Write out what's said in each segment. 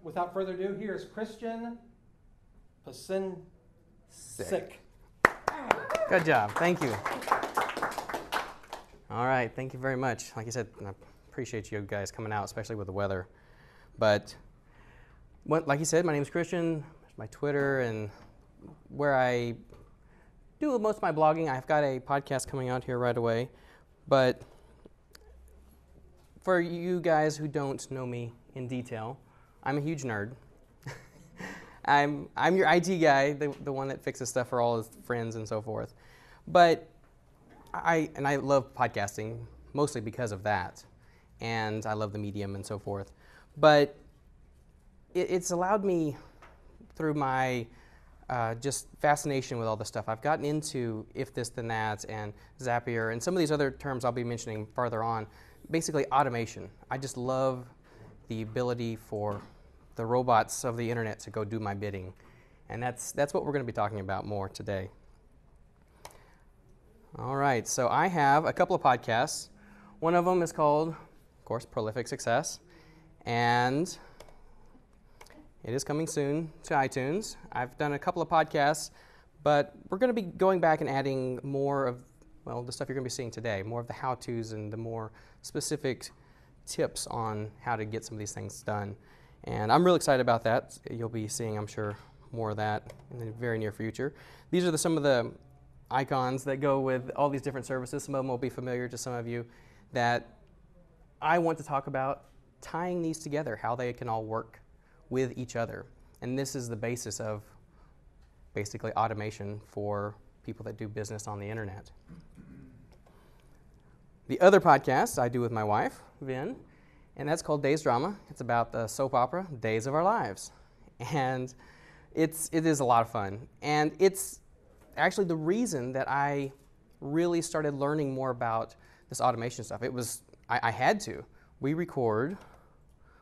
without further ado, here's Christian Psencik. Good job. Thank you. All right. Thank you very much. Like I said, I appreciate you guys coming out, especially with the weather. But like you said, my name is Christian. There's my Twitter and where I do most of my blogging. I've got a podcast coming out here right away. But for you guys who don't know me in detail, I'm a huge nerd. I'm your IT guy, the one that fixes stuff for all his friends and so forth. But I love podcasting mostly because of that, and I love the medium and so forth. But it's allowed me through my just fascination with all this stuff. I've gotten into if this then that and Zapier and some of these other terms I'll be mentioning farther on. Basically automation. I just love the ability for the robots of the internet to go do my bidding. And that's what we're going to be talking about more today. All right, so I have a couple of podcasts. One of them is called, of course, Prolific Success. And it is coming soon to iTunes. I've done a couple of podcasts, but we're going to be going back and adding more of, well, the stuff you're going to be seeing today, more of the how-tos and the more specific tips on how to get some of these things done. And I'm really excited about that. You'll be seeing, I'm sure, more of that in the very near future. These are some of the icons that go with all these different services. Some of them will be familiar to some of you that I want to talk about tying these together, how they can all work with each other. And this is the basis of basically automation for people that do business on the internet. The other podcast I do with my wife, Vin, and that's called Days Drama. It's about the soap opera Days of Our Lives. And it is a lot of fun. And it's actually the reason that I really started learning more about this automation stuff. It was, I had to. We record,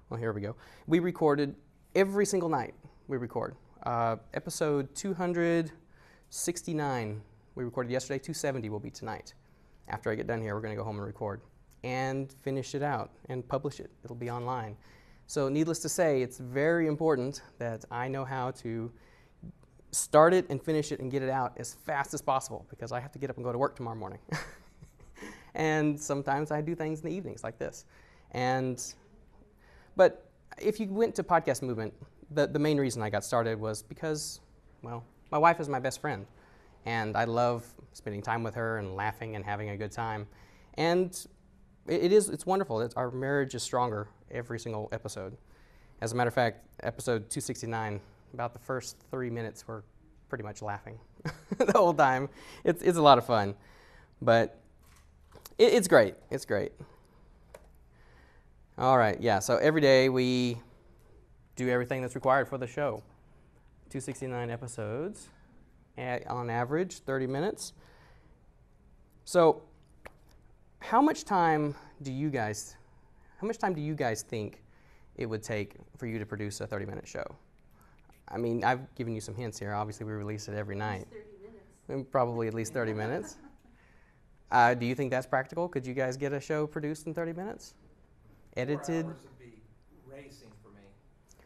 well, here we go. We recorded every single night. We record. Episode 269, we recorded yesterday. 270 will be tonight. After I get done here, we're going to go home and record and finish it out and publish it. It'll be online. So needless to say, it's very important that I know how to start it and finish it and get it out as fast as possible because I have to get up and go to work tomorrow morning. And sometimes I do things in the evenings like this. But if you went to Podcast Movement, the main reason I got started was because, well, my wife is my best friend. And I love spending time with her and laughing and having a good time. And it's wonderful. Our marriage is stronger every single episode. As a matter of fact, episode 269, about the first 3 minutes, we're pretty much laughing the whole time. It's a lot of fun. But it's great. It's great. All right, yeah, so every day we do everything that's required for the show. 269 episodes, on average, 30 minutes. So how much time do you guys think it would take for you to produce a 30-minute show? I mean, I've given you some hints here. Obviously, we release it every night. 30 minutes. Probably at least 30 minutes. Do you think that's practical? Could you guys get a show produced in 30 minutes? Edited? 4 hours would be racing for me.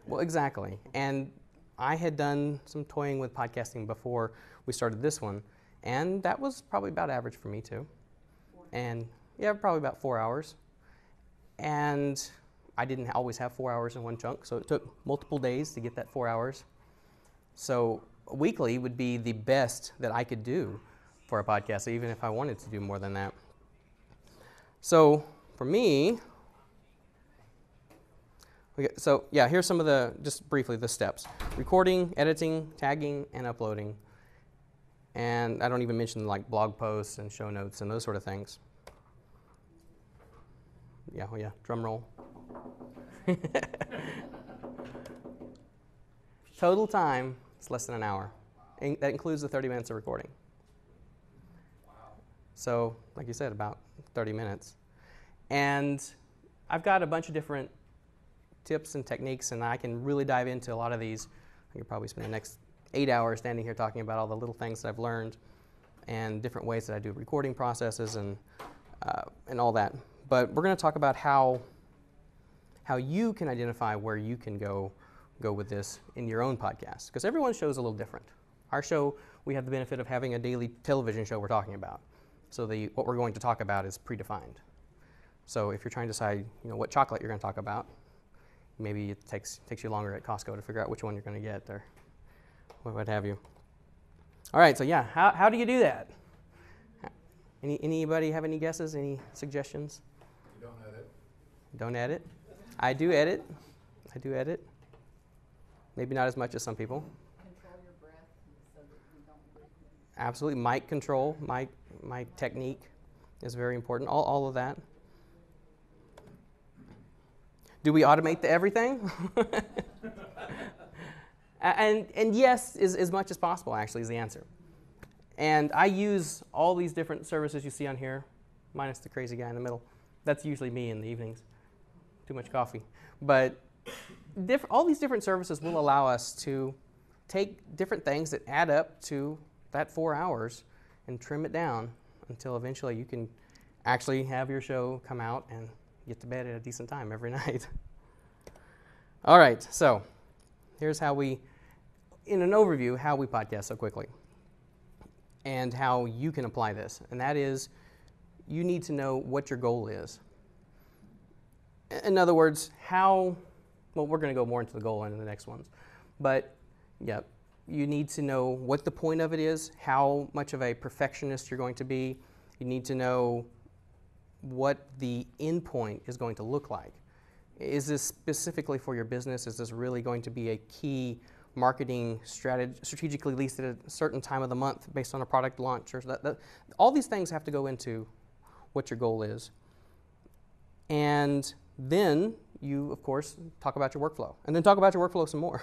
Well, exactly. And I had done some toying with podcasting before we started this one, and that was probably about average for me too. And yeah, probably about 4 hours. And I didn't always have 4 hours in one chunk, so it took multiple days to get that 4 hours. So weekly would be the best that I could do for a podcast, even if I wanted to do more than that. So for me, so yeah, here's some of just briefly, the steps. Recording, editing, tagging, and uploading. And I don't even mention like blog posts and show notes and those sort of things. Yeah, well, yeah, drum roll. Total time, it's less than an hour. And that includes the 30 minutes of recording. Wow. So, like you said, about 30 minutes. And I've got a bunch of different tips and techniques, and I can really dive into a lot of these. I could probably spend the next 8 hours standing here talking about all the little things that I've learned and different ways that I do recording processes and all that. But we're going to talk about how you can identify where you can go go with this in your own podcast, because everyone's show is a little different. Our show, we have the benefit of having a daily television show we're talking about. So what we're going to talk about is predefined. So if you're trying to decide, what chocolate you're going to talk about, maybe it takes you longer at Costco to figure out which one you're going to get or what have you. All right, so yeah, how do you do that? Anybody have any guesses, any suggestions? You don't edit. Don't edit? I do edit. Maybe not as much as some people. Control your breath so that you don't breathe. Absolutely. Mic control, mic technique is very important. All of that. Do we automate everything? and yes, is as much as possible, actually, is the answer. And I use all these different services you see on here, minus the crazy guy in the middle. That's usually me in the evenings. Too much coffee. But all these different services will allow us to take different things that add up to that 4 hours and trim it down until eventually you can actually have your show come out and get to bed at a decent time every night. All right, so here's how we, in an overview, how we podcast so quickly and how you can apply this. And that is, you need to know what your goal is. In other words, we're going to go more into the goal in the next ones. But, yeah, you need to know what the point of it is, how much of a perfectionist you're going to be. You need to know what the end point is going to look like. Is this specifically for your business? Is this really going to be a key marketing strategically leased at a certain time of the month based on a product launch? Or all these things have to go into what your goal is. And then you, of course, talk about your workflow. And then talk about your workflow some more.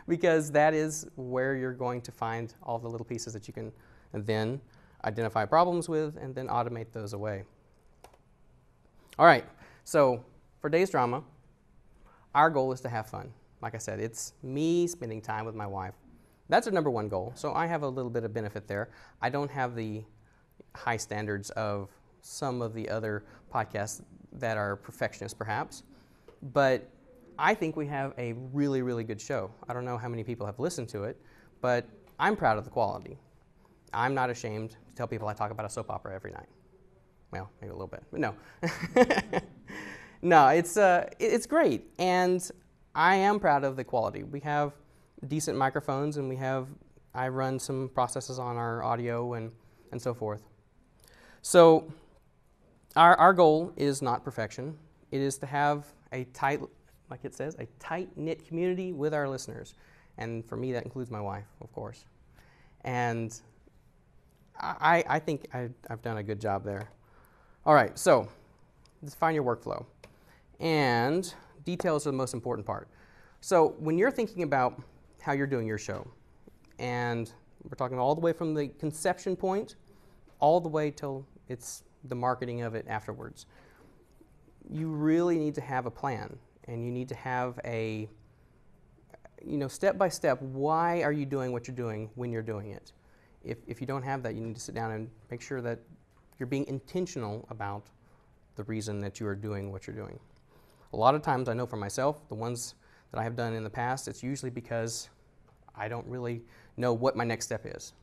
Because that is where you're going to find all the little pieces that you can then identify problems with and then automate those away. All right, so for Days Drama, our goal is to have fun. Like I said, it's me spending time with my wife. That's our number one goal, so I have a little bit of benefit there. I don't have the high standards of some of the other podcasts that are perfectionists, perhaps, but I think we have a really, really good show. I don't know how many people have listened to it, but I'm proud of the quality. I'm not ashamed to tell people I talk about a soap opera every night. Well, maybe a little bit, but no. No, it's great, and I am proud of the quality. We have decent microphones, and I run some processes on our audio and so forth. So our goal is not perfection. It is to have a like it says, a tight-knit community with our listeners. And for me, that includes my wife, of course. And I think I've done a good job there. All right, so define your workflow. And details are the most important part. So when you're thinking about how you're doing your show, and we're talking all the way from the conception point all the way till it's the marketing of it afterwards, you really need to have a plan. And you need to have a, step by step, why are you doing what you're doing when you're doing it? If you don't have that, you need to sit down and make sure that you're being intentional about the reason that you are doing what you're doing. A lot of times, I know for myself, the ones that I have done in the past, it's usually because I don't really know what my next step is.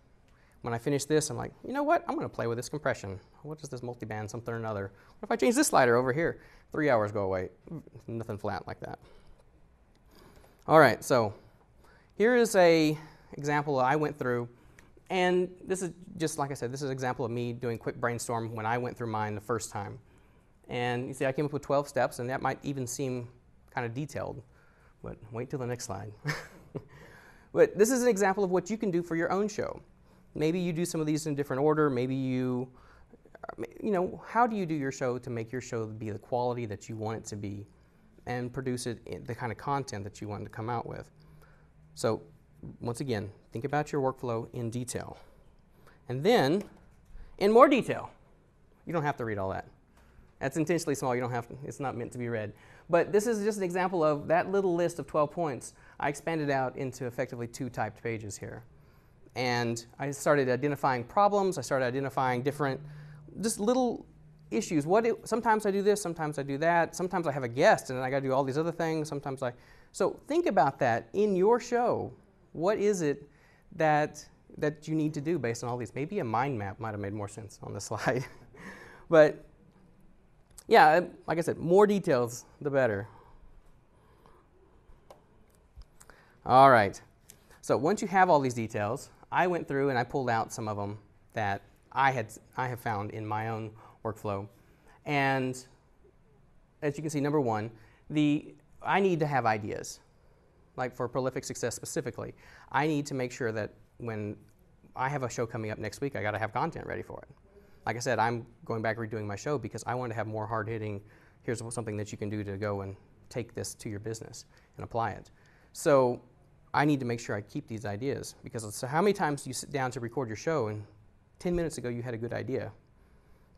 When I finish this, I'm like, you know what? I'm going to play with this compression. What is this multiband, something or another? What if I change this slider over here? 3 hours go away. Nothing flat like that. All right, so here is a example I went through. And this is just, like I said, this is an example of me doing quick brainstorm when I went through mine the first time. And you see, I came up with 12 steps, and that might even seem kind of detailed. But wait till the next slide. But this is an example of what you can do for your own show. Maybe you do some of these in a different order. Maybe how do you do your show to make your show be the quality that you want it to be and produce it in the kind of content that you want to come out with? So, once again, think about your workflow in detail. And then, in more detail. You don't have to read all that. That's intentionally small. You don't have to. It's not meant to be read. But this is just an example of that little list of 12 points. I expanded out into effectively 2 typed pages here. And I started identifying problems. I started identifying different, just little issues. Sometimes I do this, sometimes I do that. Sometimes I have a guest, and then I got to do all these other things. Sometimes So think about that in your show. What is it that you need to do based on all these? Maybe a mind map might have made more sense on the slide. But yeah, like I said, more details, the better. All right. So once you have all these details, I went through and I pulled out some of them that I have found in my own workflow. And as you can see, number one, I need to have ideas. Like for prolific success specifically, I need to make sure that when I have a show coming up next week, I got to have content ready for it. Like I said, I'm going back redoing my show because I want to have more hard-hitting, here's something that you can do to go and take this to your business and apply it. So I need to make sure I keep these ideas, because so how many times do you sit down to record your show and 10 minutes ago you had a good idea?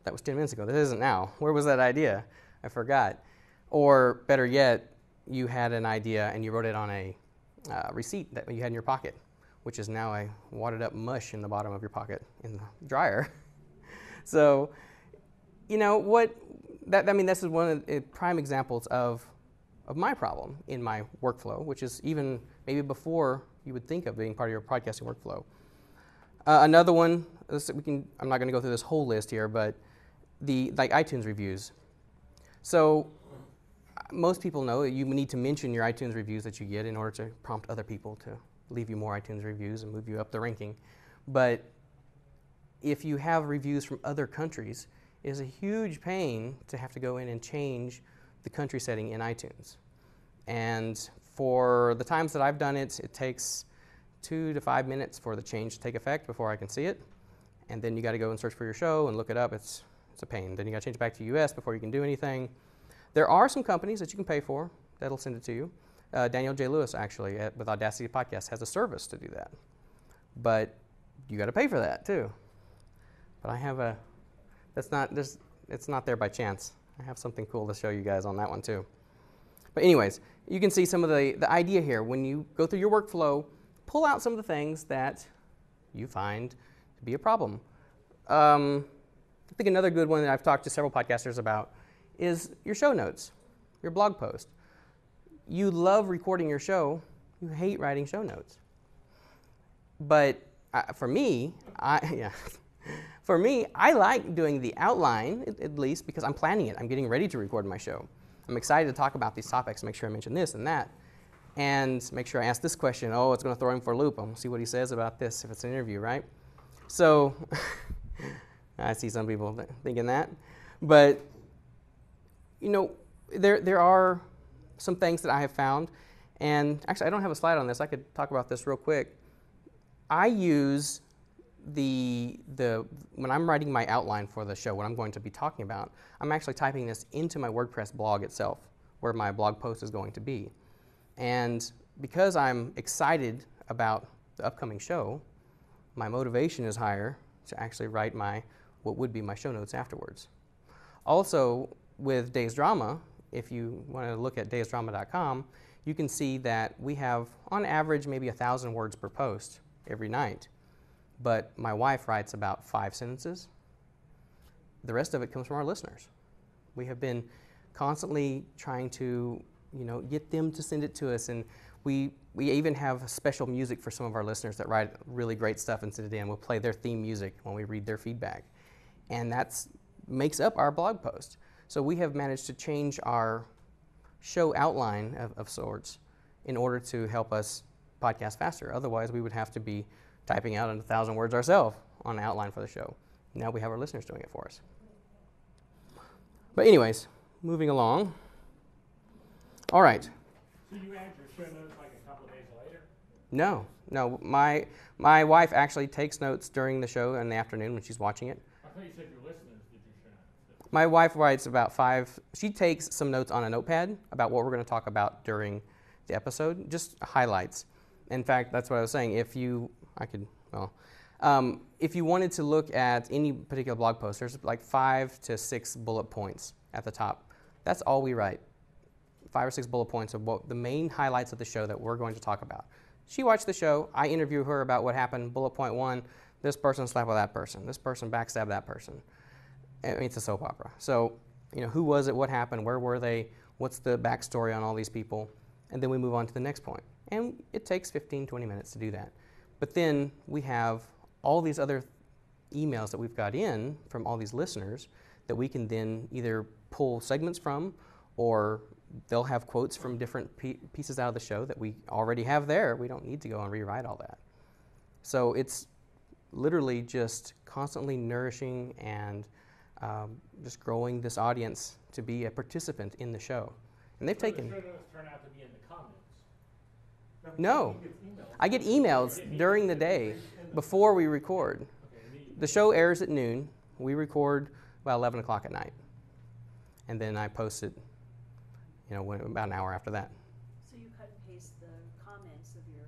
That was 10 minutes ago. That isn't now. Where was that idea? I forgot. Or better yet, you had an idea and you wrote it on a receipt that you had in your pocket, which is now a wadded up mush in the bottom of your pocket in the dryer. So, you know, this is one of the prime examples of my problem in my workflow, which is even maybe before you would think of being part of your podcasting workflow. Another one, I'm not going to go through this whole list here, but like iTunes reviews. So most people know that you need to mention your iTunes reviews that you get in order to prompt other people to leave you more iTunes reviews and move you up the ranking. But if you have reviews from other countries, it is a huge pain to have to go in and change the country setting in iTunes. And for the times that I've done it, it takes 2 to 5 minutes for the change to take effect before I can see it. And then you got to go and search for your show and look it up. It's a pain. Then you got to change it back to US before you can do anything. There are some companies that you can pay for that'll send it to you. Daniel J. Lewis, actually, with Audacity Podcast, has a service to do that. But you got to pay for that, too. But I have it's not there by chance. I have something cool to show you guys on that one, too. But anyways, you can see some of the idea here. When you go through your workflow, pull out some of the things that you find to be a problem. I think another good one that I've talked to several podcasters about is your show notes, your blog post. You love recording your show. You hate writing show notes. But for me, I like doing the outline, at least, because I'm planning it. I'm getting ready to record my show. I'm excited to talk about these topics, make sure I mention this and that, and make sure I ask this question. Oh, it's going to throw him for a loop. I'm going to see what he says about this if it's an interview, right? So I see some people thinking that. But, you know, there are some things that I have found. And actually, I don't have a slide on this. I could talk about this real quick. I use when I'm writing my outline for the show, what I'm going to be talking about, I'm actually typing this into my WordPress blog itself, where my blog post is going to be. And because I'm excited about the upcoming show, my motivation is higher to actually write what would be my show notes afterwards. Also, with Days Drama, if you want to look at daysdrama.com, you can see that we have, on average, maybe 1,000 words per post every night. But my wife writes about 5 sentences. The rest of it comes from our listeners. We have been constantly trying to, get them to send it to us, and we even have special music for some of our listeners that write really great stuff and send it in. We'll play their theme music when we read their feedback, and that makes up our blog post. So we have managed to change our show outline of sorts in order to help us podcast faster. Otherwise, we would have to be typing out 1,000 words ourselves on an outline for the show. Now we have our listeners doing it for us. But anyways, moving along. All right. So you add your show notes like a couple of days later? No. My wife actually takes notes during the show in the afternoon when she's watching it. I thought you said your listeners did your show notes. My wife writes about 5. She takes some notes on a notepad about what we're going to talk about during the episode, just highlights. In fact, that's what I was saying. If you wanted to look at any particular blog post, there's like 5 to 6 bullet points at the top. That's all we write. 5 or 6 bullet points of what the main highlights of the show that we're going to talk about. She watched the show. I interview her about what happened. Bullet point 1, this person slept with that person. This person backstabbed that person. I mean, it's a soap opera. So, who was it? What happened? Where were they? What's the backstory on all these people? and then we move on to the next point. And it takes 15, 20 minutes to do that. But then we have all these other emails that we've got in from all these listeners that we can then either pull segments from, or they'll have quotes from different pieces out of the show that we already have there. We don't need to go and rewrite all that. So it's literally just constantly nourishing and just growing this audience to be a participant in the show. And they've taken... The show notes turn out to be in the comments. No. I get emails during the day before we record. The show airs at noon. We record about 11 o'clock at night. And then I post it, about an hour after that. So you cut and paste the comments of your...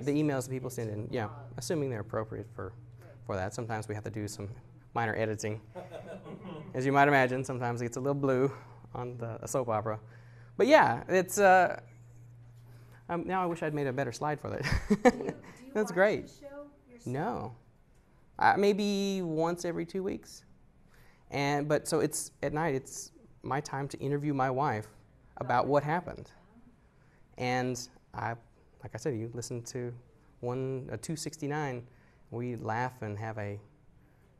The emails that people send in, yeah, assuming they're appropriate for that. Sometimes we have to do some minor editing. As you might imagine, sometimes it gets a little blue on a soap opera. But yeah, it's... now I wish I'd made a better slide for that. Do you That's watch great. the show yourself? No. Maybe once every 2 weeks. But so it's at night, it's my time to interview my wife about what happened. And like I said, you listen to 269, we laugh and have a...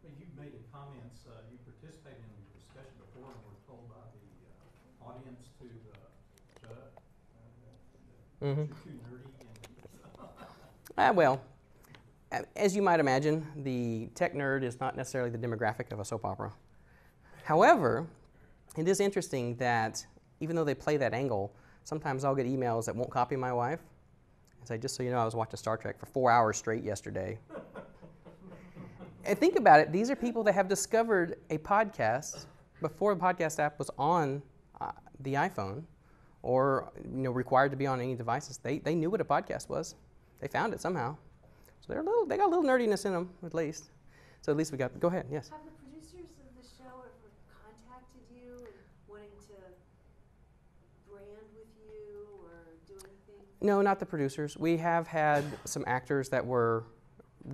You made comments, you participated in the discussion before and were told by the audience to shut up. Mm-hmm. You're too nerdy. Well, as you might imagine, the tech nerd is not necessarily the demographic of a soap opera. However, it is interesting that even though they play that angle, sometimes I'll get emails that won't copy my wife and say, just so you know, I was watching Star Trek for 4 hours straight yesterday. And think about it, these are people that have discovered a podcast before the podcast app was on the iPhone or required to be on any devices. They knew what a podcast was. They found it somehow. So they got a little nerdiness in them, at least. So at least we got, go ahead, yes. Have the producers of the show ever contacted you and wanting to brand with you or do anything? No, not the producers. We have had some actors that were,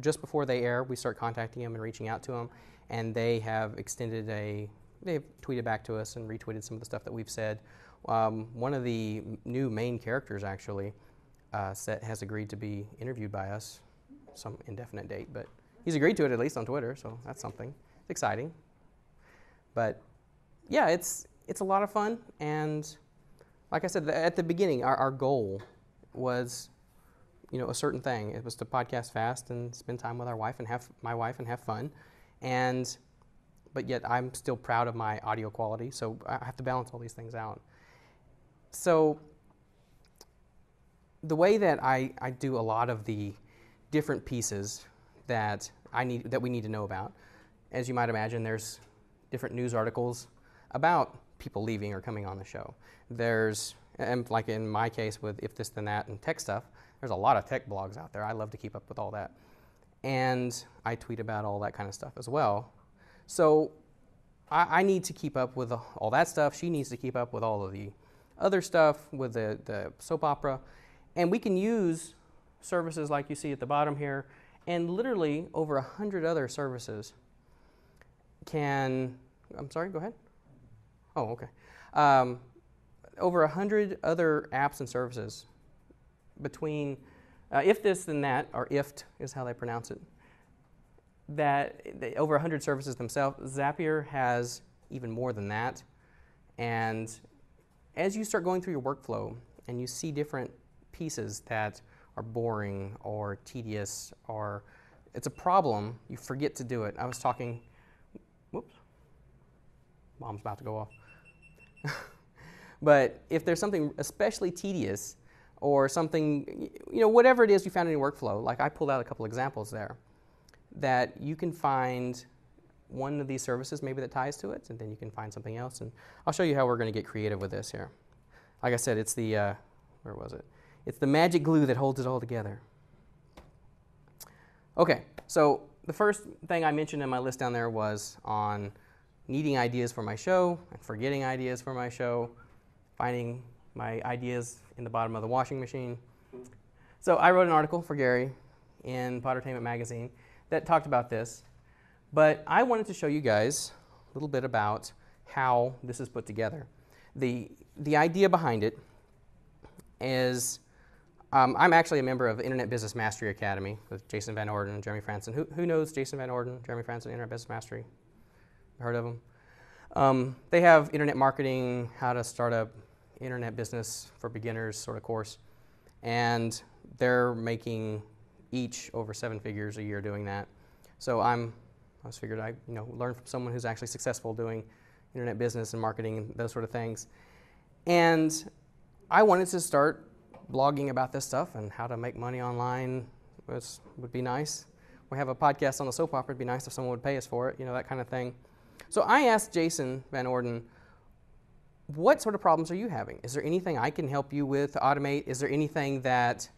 just before they air, we start contacting them and reaching out to them, and they have they've tweeted back to us and retweeted some of the stuff that we've said. One of the new main characters, actually, has agreed to be interviewed by us, some indefinite date, but he's agreed to it at least on Twitter, so that's something. It's exciting. But yeah, it's a lot of fun, and like I said, at the beginning, our goal was, a certain thing. It was to podcast fast and spend time with my wife and have fun, but yet I'm still proud of my audio quality, so I have to balance all these things out. So the way that I do a lot of the different pieces that we need to know about, as you might imagine, there's different news articles about people leaving or coming on the show. And like in my case with If This Then That and tech stuff, there's a lot of tech blogs out there. I love to keep up with all that. And I tweet about all that kind of stuff as well. So I need to keep up with all that stuff. She needs to keep up with all of the other stuff with the soap opera. And we can use services like you see at the bottom here, and literally over 100 other services I'm sorry, go ahead. Oh, okay. Over 100 other apps and services between If This Then That, or IFT is how they pronounce it, over 100 services themselves. Zapier has even more than that. And as you start going through your workflow and you see different pieces that are boring or tedious or it's a problem, you forget to do it. I was talking, whoops, bomb's about to go off. But if there's something especially tedious or something, whatever it is you found in your workflow, like I pulled out a couple examples there, that you can find one of these services maybe that ties to it, and then you can find something else. And I'll show you how we're going to get creative with this here. Like I said, it's the, where was it? It's the magic glue that holds it all together. Okay, so the first thing I mentioned in my list down there was on needing ideas for my show and forgetting ideas for my show, finding my ideas in the bottom of the washing machine. So I wrote an article for Gary in Pottertainment magazine that talked about this, but I wanted to show you guys a little bit about how this is put together. The idea behind it, is I'm actually a member of the Internet Business Mastery Academy with Jason Van Orden and Jeremy Franson. Who knows Jason Van Orden, Jeremy Franson, Internet Business Mastery? Heard of them? They have internet marketing, how to start a internet business for beginners sort of course, and they're making each over 7 figures a year doing that. So I just figured I'd learn from someone who's actually successful doing internet business and marketing and those sort of things. And I wanted to start blogging about this stuff and how to make money online would be nice. We have a podcast on the soap opera. It'd be nice if someone would pay us for it, that kind of thing. So I asked Jason Van Orden, what sort of problems are you having? Is there anything I can help you with to automate? Is there anything that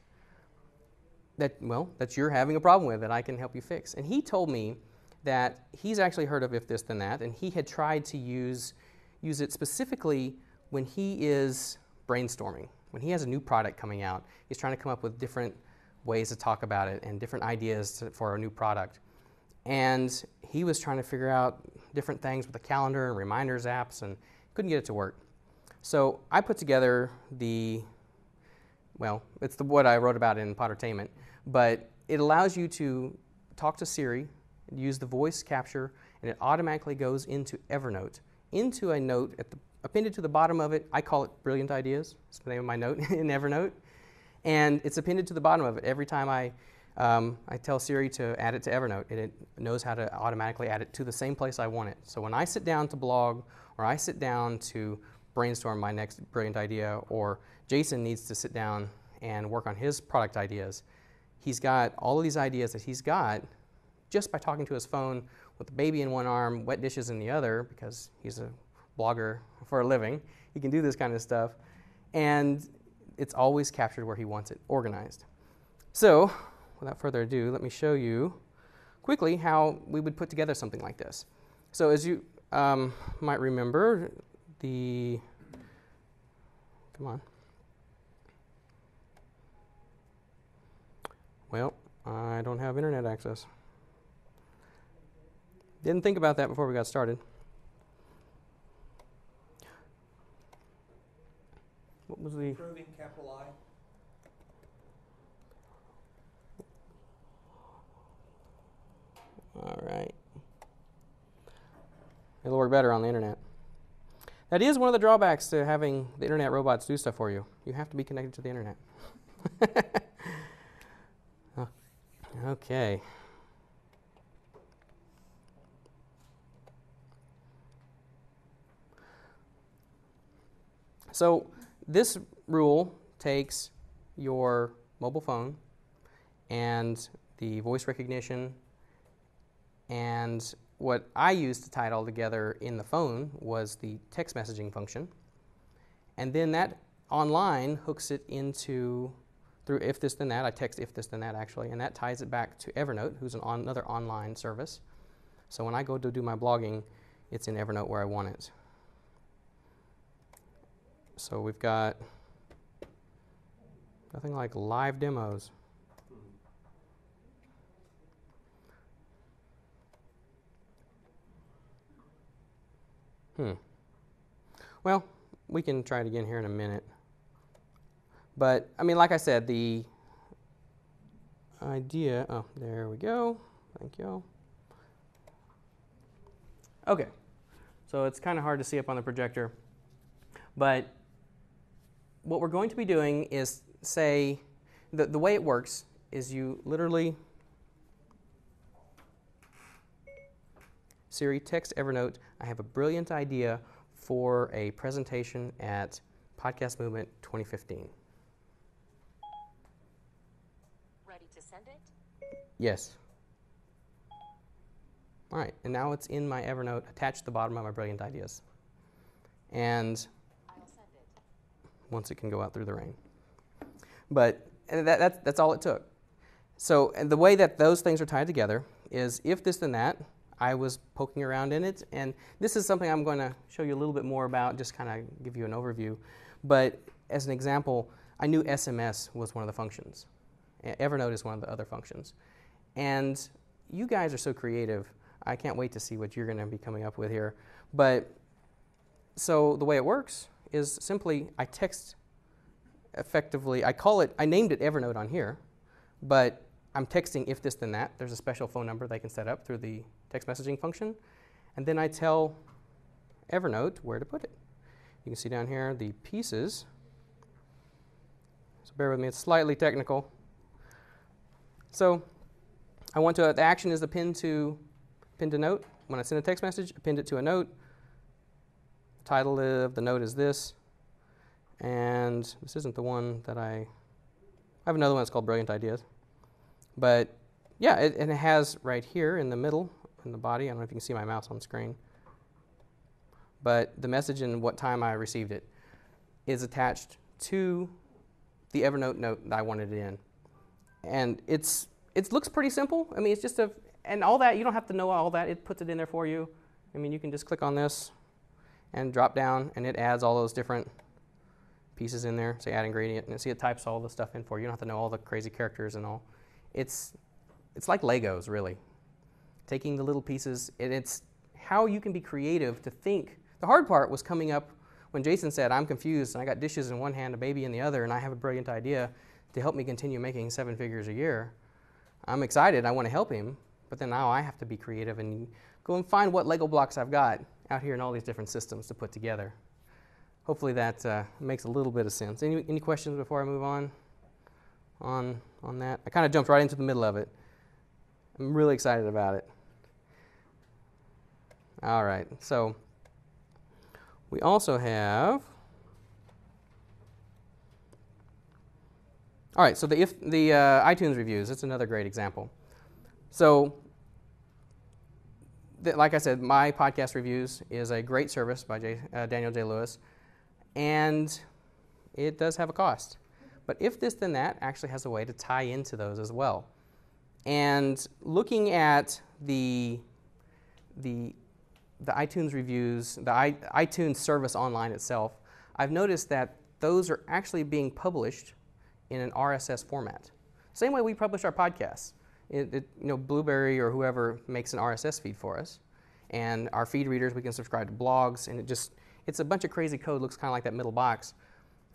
you're having a problem with that I can help you fix? And he told me that he's actually heard of If This Then That, and he had tried to use it specifically when he is brainstorming. When he has a new product coming out, he's trying to come up with different ways to talk about it and different ideas for a new product. And he was trying to figure out different things with the calendar and reminders apps and couldn't get it to work. So I put together it's what I wrote about in Pottertainment, but it allows you to talk to Siri, use the voice capture, and it automatically goes into Evernote, into a note appended to the bottom of it. I call it Brilliant Ideas. It's the name of my note in Evernote. And it's appended to the bottom of it. Every time I tell Siri to add it to Evernote, and it knows how to automatically add it to the same place I want it. So when I sit down to blog, or I sit down to brainstorm my next brilliant idea, or Jason needs to sit down and work on his product ideas, he's got all of these ideas that he's got just by talking to his phone with the baby in one arm, wet dishes in the other, because he's a blogger for a living. He can do this kind of stuff, and it's always captured where he wants it organized. So without further ado, let me show you quickly how we would put together something like this. So as you might remember, I don't have internet access. Didn't think about that before we got started. What was the... Improving capital I. All right. It'll work better on the internet. That is one of the drawbacks to having the internet robots do stuff for you. You have to be connected to the internet. Okay. So this rule takes your mobile phone and the voice recognition, and what I used to tie it all together in the phone was the text messaging function, and then that online hooks it into through If This Then That. I text If This Then That actually, and that ties it back to Evernote, who's another online service. So when I go to do my blogging, it's in Evernote where I want it. So we've got nothing like live demos. Well, we can try it again here in a minute. But, I mean, like I said, the idea... Oh, there we go. Thank you. Okay. So it's kind of hard to see up on the projector. But what we're going to be doing is say... The way it works is you literally... Siri, text Evernote, I have a brilliant idea for a presentation at Podcast Movement 2015. Ready to send it? Yes. All right, and now it's in my Evernote attached to the bottom of my brilliant ideas. And I'll send it. once it can go out through the rain. But that's all it took. So and the way that those things are tied together is If This Then That. I was poking around in it, and this is something I'm going to show you a little bit more about, just kind of give you an overview. But as an example, I knew SMS was one of the functions. Evernote is one of the other functions. And you guys are so creative. I can't wait to see what you're going to be coming up with here. But so the way it works is simply I text effectively, I named it Evernote on here, but I'm texting if this then that. There's a special phone number they can set up through the text messaging function. And then I tell Evernote where to put it. You can see down here the pieces. So bear with me, it's slightly technical. So the action is the pin to note. When I send a text message, I pinned it to a note. The title of the note is this. And this isn't the one that I have another one that's called Brilliant Ideas. But yeah, and it has right here in the middle, in the body, I don't know if you can see my mouse on screen, but the message and what time I received it is attached to the Evernote note that I wanted it in. And it looks pretty simple. I mean, it's just and all that, you don't have to know all that. It puts it in there for you. I mean, you can just click on this and drop down, and it adds all those different pieces in there. Say add ingredient, and see it types all the stuff in for you. You don't have to know all the crazy characters and all. It's like Legos, really. Taking the little pieces, and it's how you can be creative to think. The hard part was coming up when Jason said, I'm confused, and I got dishes in one hand, a baby in the other, and I have a brilliant idea to help me continue making 7 figures a year. I'm excited, I want to help him, but then now I have to be creative and go and find what Lego blocks I've got out here in all these different systems to put together. Hopefully that makes a little bit of sense. Any questions before I move on that? I kind of jumped right into the middle of it. I'm really excited about it. All right, so we also have, all right, so the iTunes reviews, it's another great example. So like I said, my podcast reviews is a great service by Daniel J. Lewis, and it does have a cost. But If This Then That actually has a way to tie into those as well. And looking at the iTunes reviews, the iTunes service online itself, I've noticed that those are actually being published in an RSS format. Same way we publish our podcasts. Blueberry or whoever makes an RSS feed for us. And our feed readers, we can subscribe to blogs, and it's a bunch of crazy code, looks kind of like that middle box,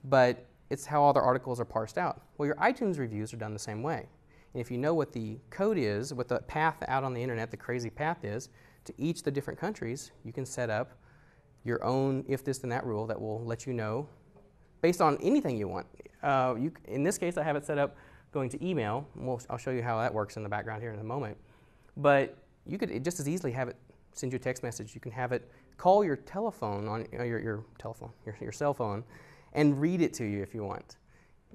but it's how all the articles are parsed out. Well, your iTunes reviews are done the same way. And if you know what the code is, what the path out on the internet, the crazy path is, to each of the different countries, you can set up your own if this then that rule that will let you know based on anything you want. In this case, I have it set up going to email. I'll show you how that works in the background here in a moment. But you could just as easily have it send you a text message. You can have it call your telephone on your cell phone and read it to you if you want.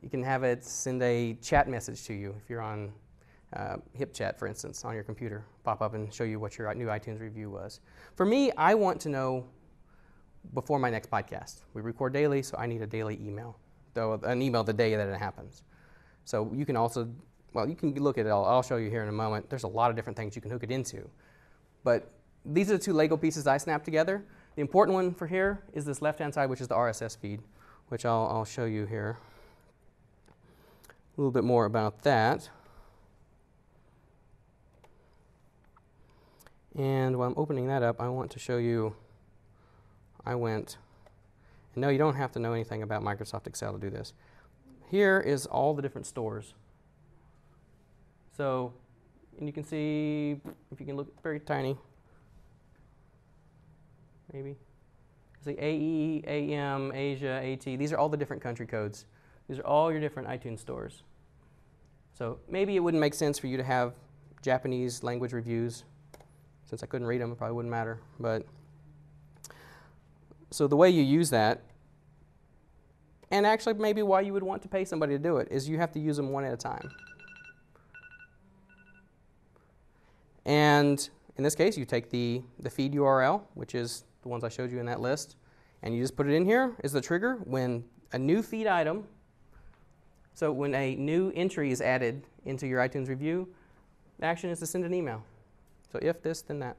You can have it send a chat message to you if you're on HipChat, for instance, on your computer, pop up and show you what your new iTunes review was. For me, I want to know before my next podcast. We record daily, so I need a daily email, an email the day that it happens. So you can also, you can look at it all. I'll show you here in a moment. There's a lot of different things you can hook it into. But these are the 2 Lego pieces I snapped together. The important one for here is this left-hand side, which is the RSS feed, which I'll show you here. A little bit more about that. And while I'm opening that up, I want to show you, and no, you don't have to know anything about Microsoft Excel to do this. Here is all the different stores. So, and you can see, if you can look, very tiny, maybe. See AE, AM, Asia, AT, these are all the different country codes. These are all your different iTunes stores. So maybe it wouldn't make sense for you to have Japanese language reviews. Since I couldn't read them, it probably wouldn't matter. But so the way you use that, and actually maybe why you would want to pay somebody to do it, is you have to use them one at a time. And in this case, you take the feed URL, which is the ones I showed you in that list, and you just put it in here as the trigger when a new feed item, so when a new entry is added into your iTunes review, the action is to send an email. So if this, then that.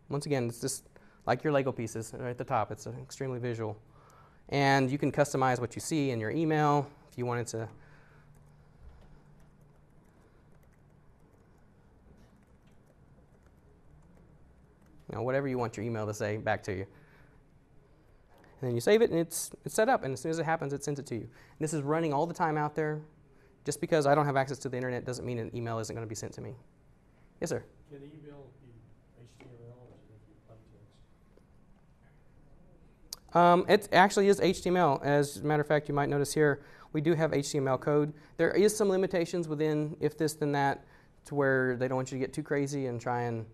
Once again, it's just like your Lego pieces right at the top. It's extremely visual. And you can customize what you see in your email if you wanted to. Whatever you want your email to say back to you. And then you save it, and it's set up. And as soon as it happens, it sends it to you. And this is running all the time out there. Just because I don't have access to the internet doesn't mean an email isn't going to be sent to me. Yes, sir? Can email be HTML or should it be plain text? It actually is HTML. As a matter of fact, you might notice here, we do have HTML code. There is some limitations within if this then that to where they don't want you to get too crazy and try and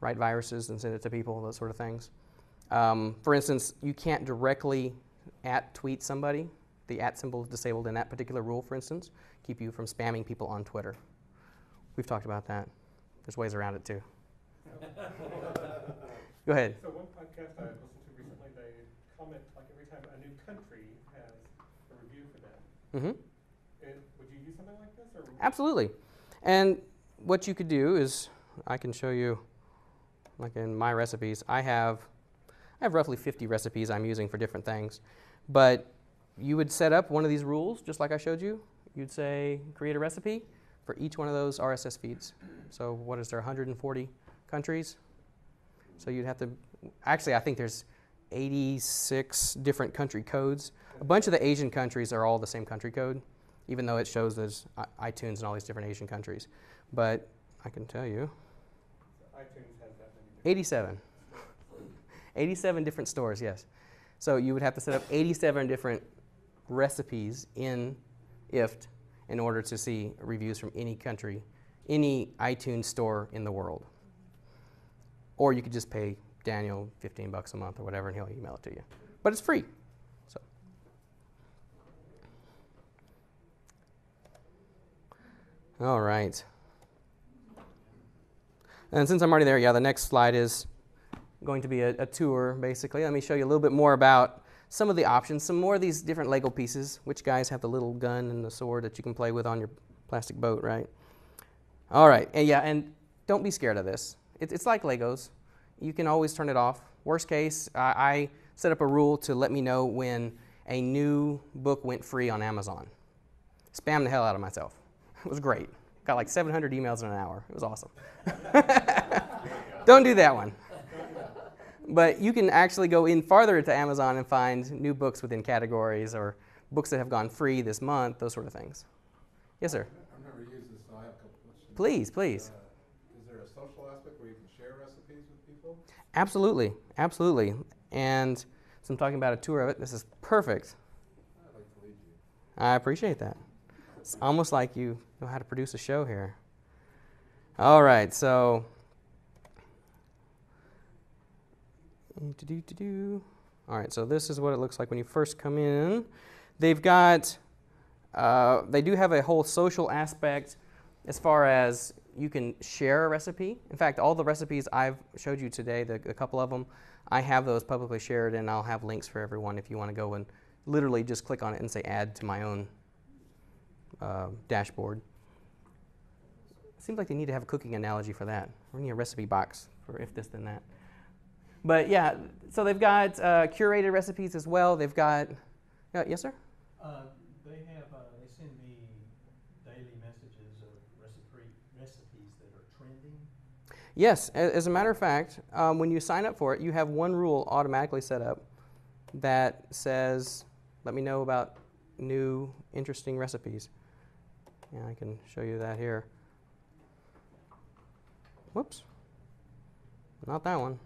write viruses and send it to people, those sort of things. For instance, you can't directly @tweet somebody. The @ symbol is disabled in that particular rule, for instance, keep you from spamming people on Twitter. We've talked about that. There's ways around it too. Go ahead. So one podcast I listened to recently, they comment like every time a new country has a review for them. Would you use something like this? Or Absolutely. And what you could do is, I can show you, like in my recipes, I have roughly 50 recipes I'm using for different things. But you would set up one of these rules, just like I showed you. You'd say, create a recipe for each one of those RSS feeds. So what is there, 140 countries? So you'd have to, actually I think there's 86 different country codes. A bunch of the Asian countries are all the same country code, even though it shows there's iTunes and all these different Asian countries. But I can tell you. So iTunes has that many different 87. 87 different stores, yes. So you would have to set up 87 different recipes in IFT in order to see reviews from any country, any iTunes store in the world. Or you could just pay Daniel $15 a month or whatever, and he'll email it to you. But it's free. So. All right. And since I'm already there, yeah, the next slide is going to be a tour, basically. Let me show you a little bit more about some of the options, some more of these different Lego pieces. Which guys have the little gun and the sword that you can play with on your plastic boat, right? All right, and yeah, and don't be scared of this. It's like Legos. You can always turn it off. Worst case, I set up a rule to let me know when a new book went free on Amazon. Spammed the hell out of myself. It was great. Got like 700 emails in an hour. It was awesome. Don't do that one. But you can actually go in farther to Amazon and find new books within categories or books that have gone free this month, those sort of things. Yes, sir? I've never used this, so I have a couple questions. Please. Is there a social aspect where you can share recipes with people? Absolutely. And since I'm talking about a tour of it, this is perfect. I'd like to lead you. I appreciate that. It's almost like you know how to produce a show here. All right, so all right, so this is what it looks like when you first come in. They've got, they do have a whole social aspect as far as you can share a recipe. In fact, all the recipes I've showed you today, a couple of them, I have those publicly shared, and I'll have links for everyone if you want to go and literally just click on it and say add to my own dashboard. It seems like they need to have a cooking analogy for that. We need a recipe box for if this then that. But yeah, so they've got curated recipes as well. They've got, yes, sir? They send me daily messages of recipes that are trending. Yes, as a matter of fact, when you sign up for it, you have one rule automatically set up that says, let me know about new interesting recipes. Yeah, I can show you that here. Whoops, not that one.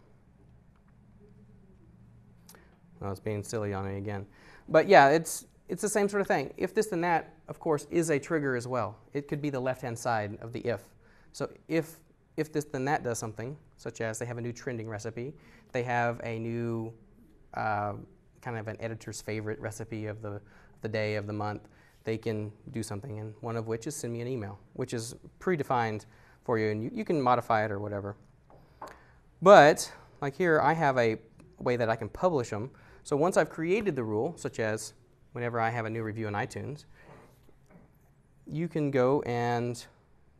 Oh, it's being silly on me again. But yeah, it's the same sort of thing. If this then that, of course, is a trigger as well. It could be the left-hand side of the if. So if this then that does something, such as they have a new trending recipe, they have a new kind of an editor's favorite recipe of the day of the month, they can do something, and one of which is send me an email, which is predefined for you, and you can modify it or whatever. But like here, I have a way that I can publish them. So once I've created the rule, such as whenever I have a new review in iTunes, you can go and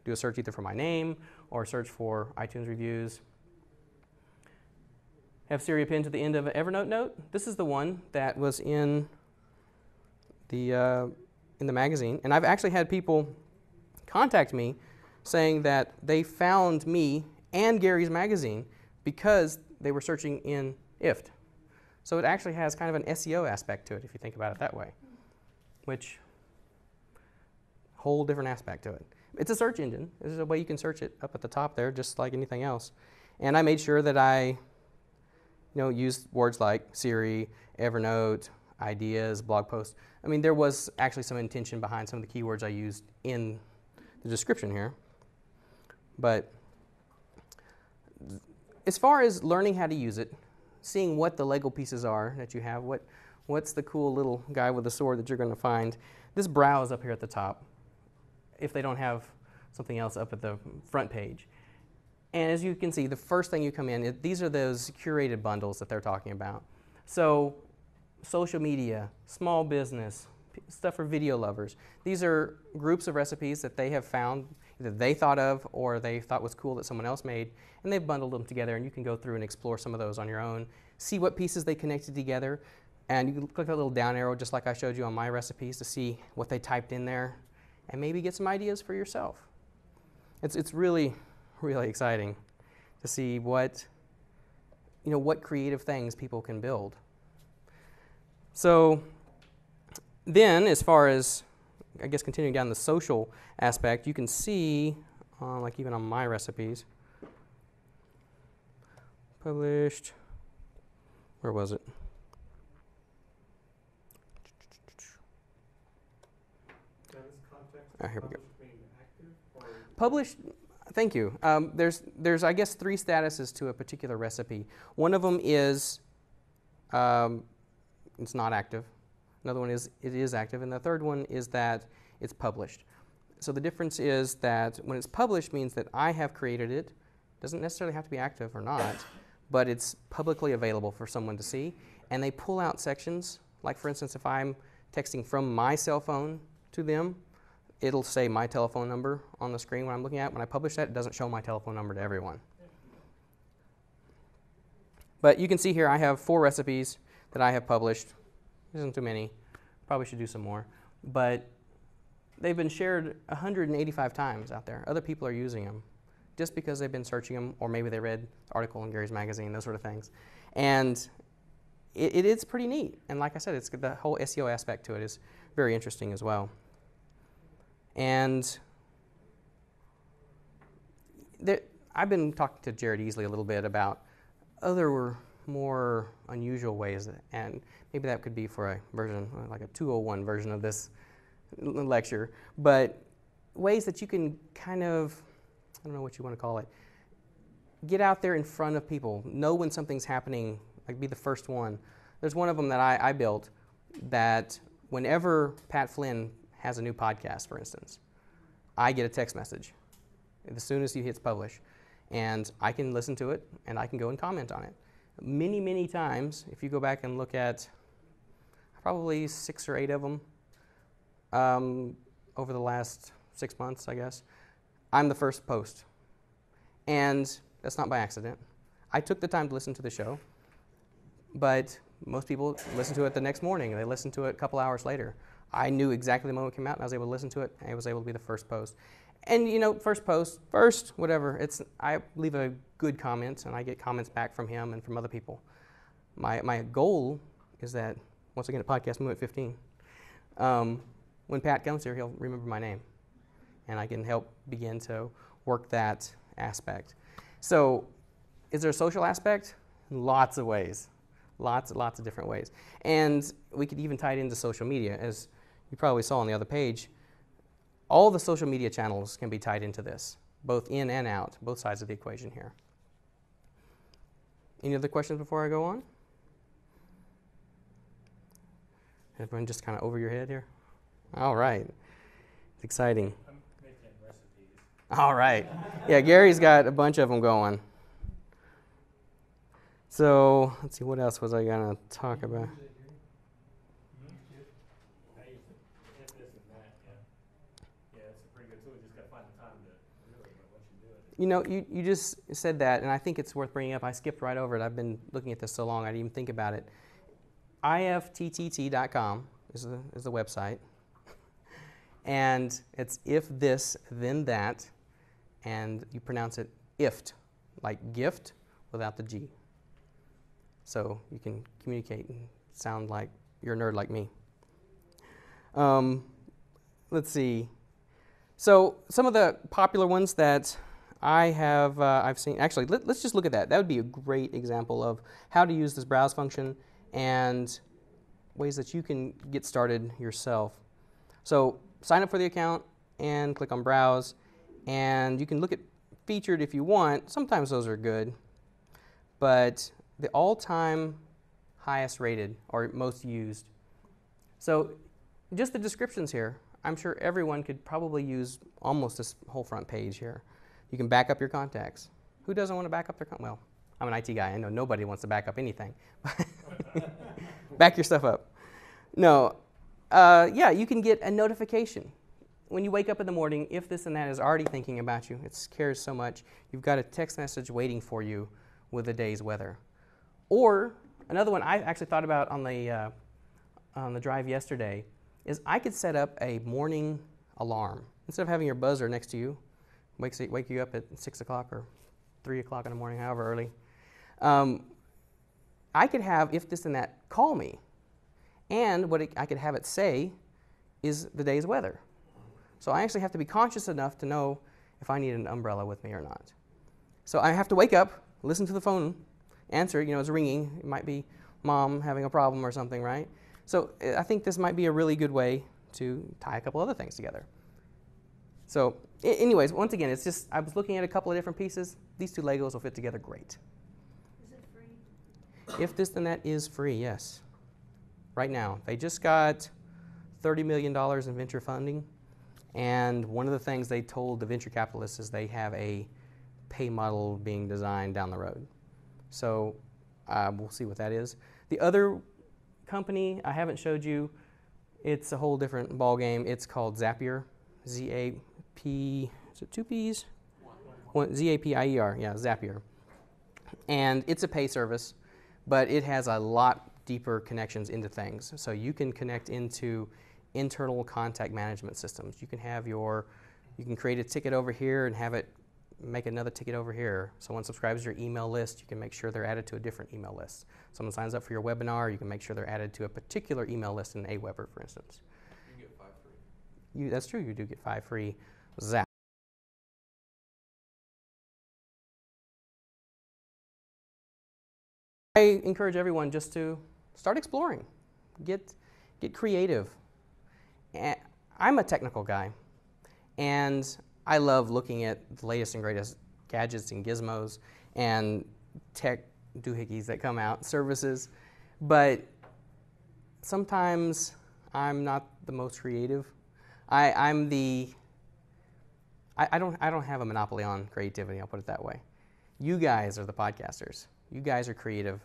do a search either for my name or search for iTunes reviews. Have Siri pinned to the end of an Evernote note. This is the one that was in the magazine, and I've actually had people contact me saying that they found me and Gary's magazine because they were searching in IFT. So it actually has kind of an SEO aspect to it if you think about it that way, which whole different aspect to it. It's a search engine. There's a way you can search it up at the top there, just like anything else. And I made sure that I used words like Siri, Evernote, ideas, blog posts. I mean, there was actually some intention behind some of the keywords I used in the description here. But as far as learning how to use it, seeing what the Lego pieces are that you have, what's the cool little guy with the sword that you're going to find, this browse up here at the top, if they don't have something else up at the front page. And as you can see, the first thing you come in, these are those curated bundles that they're talking about. So social media, small business, stuff for video lovers. These are groups of recipes that they have found, either they thought of or they thought was cool that someone else made, and they've bundled them together, and you can go through and explore some of those on your own, see what pieces they connected together, and you can click that little down arrow just like I showed you on my recipes to see what they typed in there, and maybe get some ideas for yourself. It's really, really exciting to see what creative things people can build. So then, as far as, I guess, continuing down the social aspect, you can see, like even on my recipes, published, where was it? Here we go. Published, thank you. There's I guess 3 statuses to a particular recipe. One of them is it's not active. Another one is it is active, and the third one is that it's published. So the difference is that when it's published means that I have created it. Doesn't necessarily have to be active or not, but it's publicly available for someone to see. And they pull out sections, like for instance, if I'm texting from my cell phone to them, it'll say my telephone number on the screen when I'm looking at it. When I publish that, it doesn't show my telephone number to everyone. But you can see here I have 4 recipes that I have published. Isn't too many. Probably should do some more. But they've been shared 185 times out there. Other people are using them just because they've been searching them, or maybe they read the article in Gary's magazine, those sort of things. And it is pretty neat. And like I said, it's the whole SEO aspect to it is very interesting as well. And I've been talking to Jared Easley a little bit about other more unusual ways, and maybe that could be for a version, like a 201 version of this lecture, but ways that you can kind of, I don't know what you want to call it, get out there in front of people, know when something's happening, like be the first one. There's one of them that I built that whenever Pat Flynn has a new podcast, for instance, I get a text message as soon as he hits publish, and I can listen to it, and I can go and comment on it. Many, many times, if you go back and look at probably 6 or 8 of them over the last 6 months, I guess, I'm the first post. And that's not by accident. I took the time to listen to the show, but most people listen to it the next morning. They listen to it a couple hours later. I knew exactly the moment it came out, and I was able to listen to it, and I was able to be the first post. And, first post, whatever. I leave a good comment, and I get comments back from him and from other people. My goal is that, once again, at Podcast Movement 15, when Pat comes here, he'll remember my name, and I can help begin to work that aspect. So, is there a social aspect? Lots of ways. Lots of different ways. And we could even tie it into social media. As you probably saw on the other page, all the social media channels can be tied into this, both in and out, both sides of the equation here. Any other questions before I go on? Everyone just kind of over your head here? All right. It's exciting. I'm making recipes. All right. Yeah, Gary's got a bunch of them going. So, let's see, what else was I going to talk about? I use it. If this and that, yeah. Yeah, it's a pretty good tool. You just got to find the time to really know what you do. You just said that, and I think it's worth bringing up. I skipped right over it. I've been looking at this so long, I didn't even think about it. ifttt.com is the website. And it's if this, then that, and you pronounce it ift, like gift without the G. so you can communicate and sound like you're a nerd like me. Let's see. So some of the popular ones that I've seen. Actually, let's just look at that. That would be a great example of how to use this browse function and ways that you can get started yourself. So sign up for the account and click on browse, and you can look at featured if you want. Sometimes those are good, but the all-time highest rated or most used. So just the descriptions here. I'm sure everyone could probably use almost this whole front page here. You can back up your contacts. Who doesn't want to back up their contacts? Well, I'm an IT guy. I know nobody wants to back up anything. Back your stuff up. No. Yeah, you can get a notification. When you wake up in the morning, if this and that is already thinking about you, it cares so much, you've got a text message waiting for you with the day's weather. Or another one I actually thought about on the drive yesterday is I could set up a morning alarm. Instead of having your buzzer next to you, wake you up at 6 o'clock or 3 o'clock in the morning, however early, I could have if this and that call me. And what I could have it say is the day's weather. So I actually have to be conscious enough to know if I need an umbrella with me or not. So I have to wake up, listen to the phone, answer it, it's ringing. It might be mom having a problem or something, right? So I think this might be a really good way to tie a couple other things together. So anyways, once again, it's just, I was looking at a couple of different pieces. These two Legos will fit together great. Is it free? If this then that is free, yes. Right now. They just got $30 million in venture funding. And one of the things they told the venture capitalists is they have a pay model being designed down the road. So we'll see what that is. The other company I haven't showed you, it's a whole different ball game. It's called Zapier, Z-A-P, is it two P's? One. Z-A-P-I-E-R, yeah, Zapier. And it's a pay service, but it has a lot deeper connections into things. So you can connect into internal contact management systems. You can create a ticket over here and have it make another ticket over here. Someone subscribes to your email list, you can make sure they're added to a different email list. Someone signs up for your webinar, you can make sure they're added to a particular email list in Aweber, for instance. You get 5 free. That's true, you do get 5 free Zap. I encourage everyone just to start exploring, get creative. I'm a technical guy, and I love looking at the latest and greatest gadgets and gizmos and tech doohickeys that come out, services, but sometimes I'm not the most creative. I don't have a monopoly on creativity, I'll put it that way. You guys are the podcasters. You guys are creative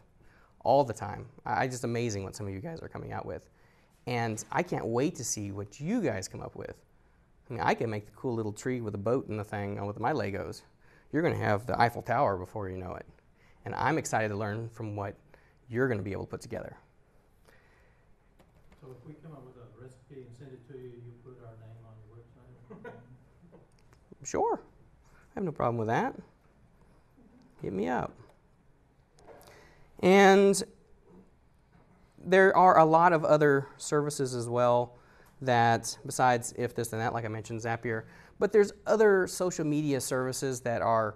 all the time. It's just amazing what some of you guys are coming out with. And I can't wait to see what you guys come up with. I mean, I can make the cool little tree with a boat and the thing with my Legos. You're going to have the Eiffel Tower before you know it. And I'm excited to learn from what you're going to be able to put together. So if we come up with a recipe and send it to you, you put our name on your website? Sure. I have no problem with that. Hit me up. And there are a lot of other services as well that, besides If This Then That, like I mentioned, Zapier, but there's other social media services that are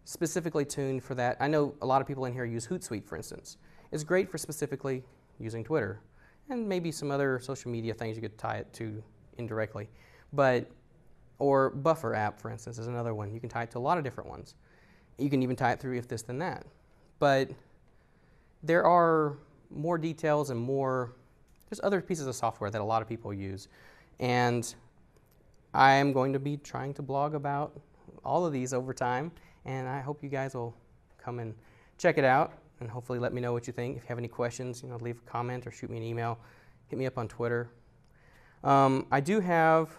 specifically tuned for that. I know a lot of people in here use Hootsuite, for instance. It's great for specifically using Twitter, and maybe some other social media things you could tie it to indirectly. Or Buffer app, for instance, is another one. You can tie it to a lot of different ones. You can even tie it through If This Then That. But there are more details and there's other pieces of software that a lot of people use. And I am going to be trying to blog about all of these over time, and I hope you guys will come and check it out and hopefully let me know what you think. If you have any questions, leave a comment or shoot me an email. Hit me up on Twitter. I do have,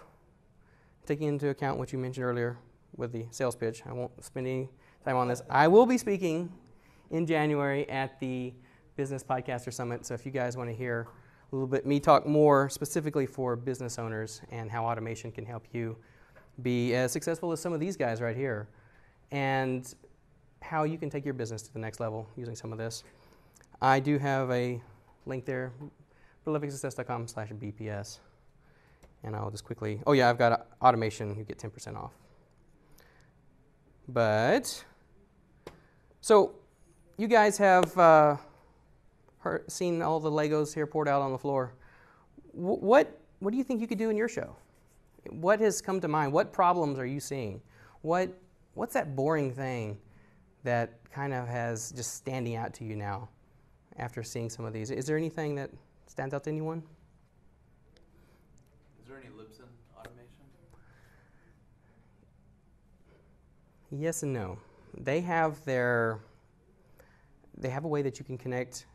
taking into account what you mentioned earlier with the sales pitch, I won't spend any time on this. I will be speaking in January at the Business Podcaster Summit, so if you guys want to hear a little bit me talk more specifically for business owners and how automation can help you be as successful as some of these guys right here, and how you can take your business to the next level using some of this. I do have a link there, prolificsuccess.com/BPS. And I'll just quickly, oh yeah, I've got automation, you get 10% off. But, so you guys have seen all the Legos here poured out on the floor. What do you think you could do in your show? What has come to mind? What problems are you seeing? What's that boring thing that kind of has just standing out to you now after seeing some of these? Is there anything that stands out to anyone? Is there any Libsyn automation? Yes and no. They have a way that you can connect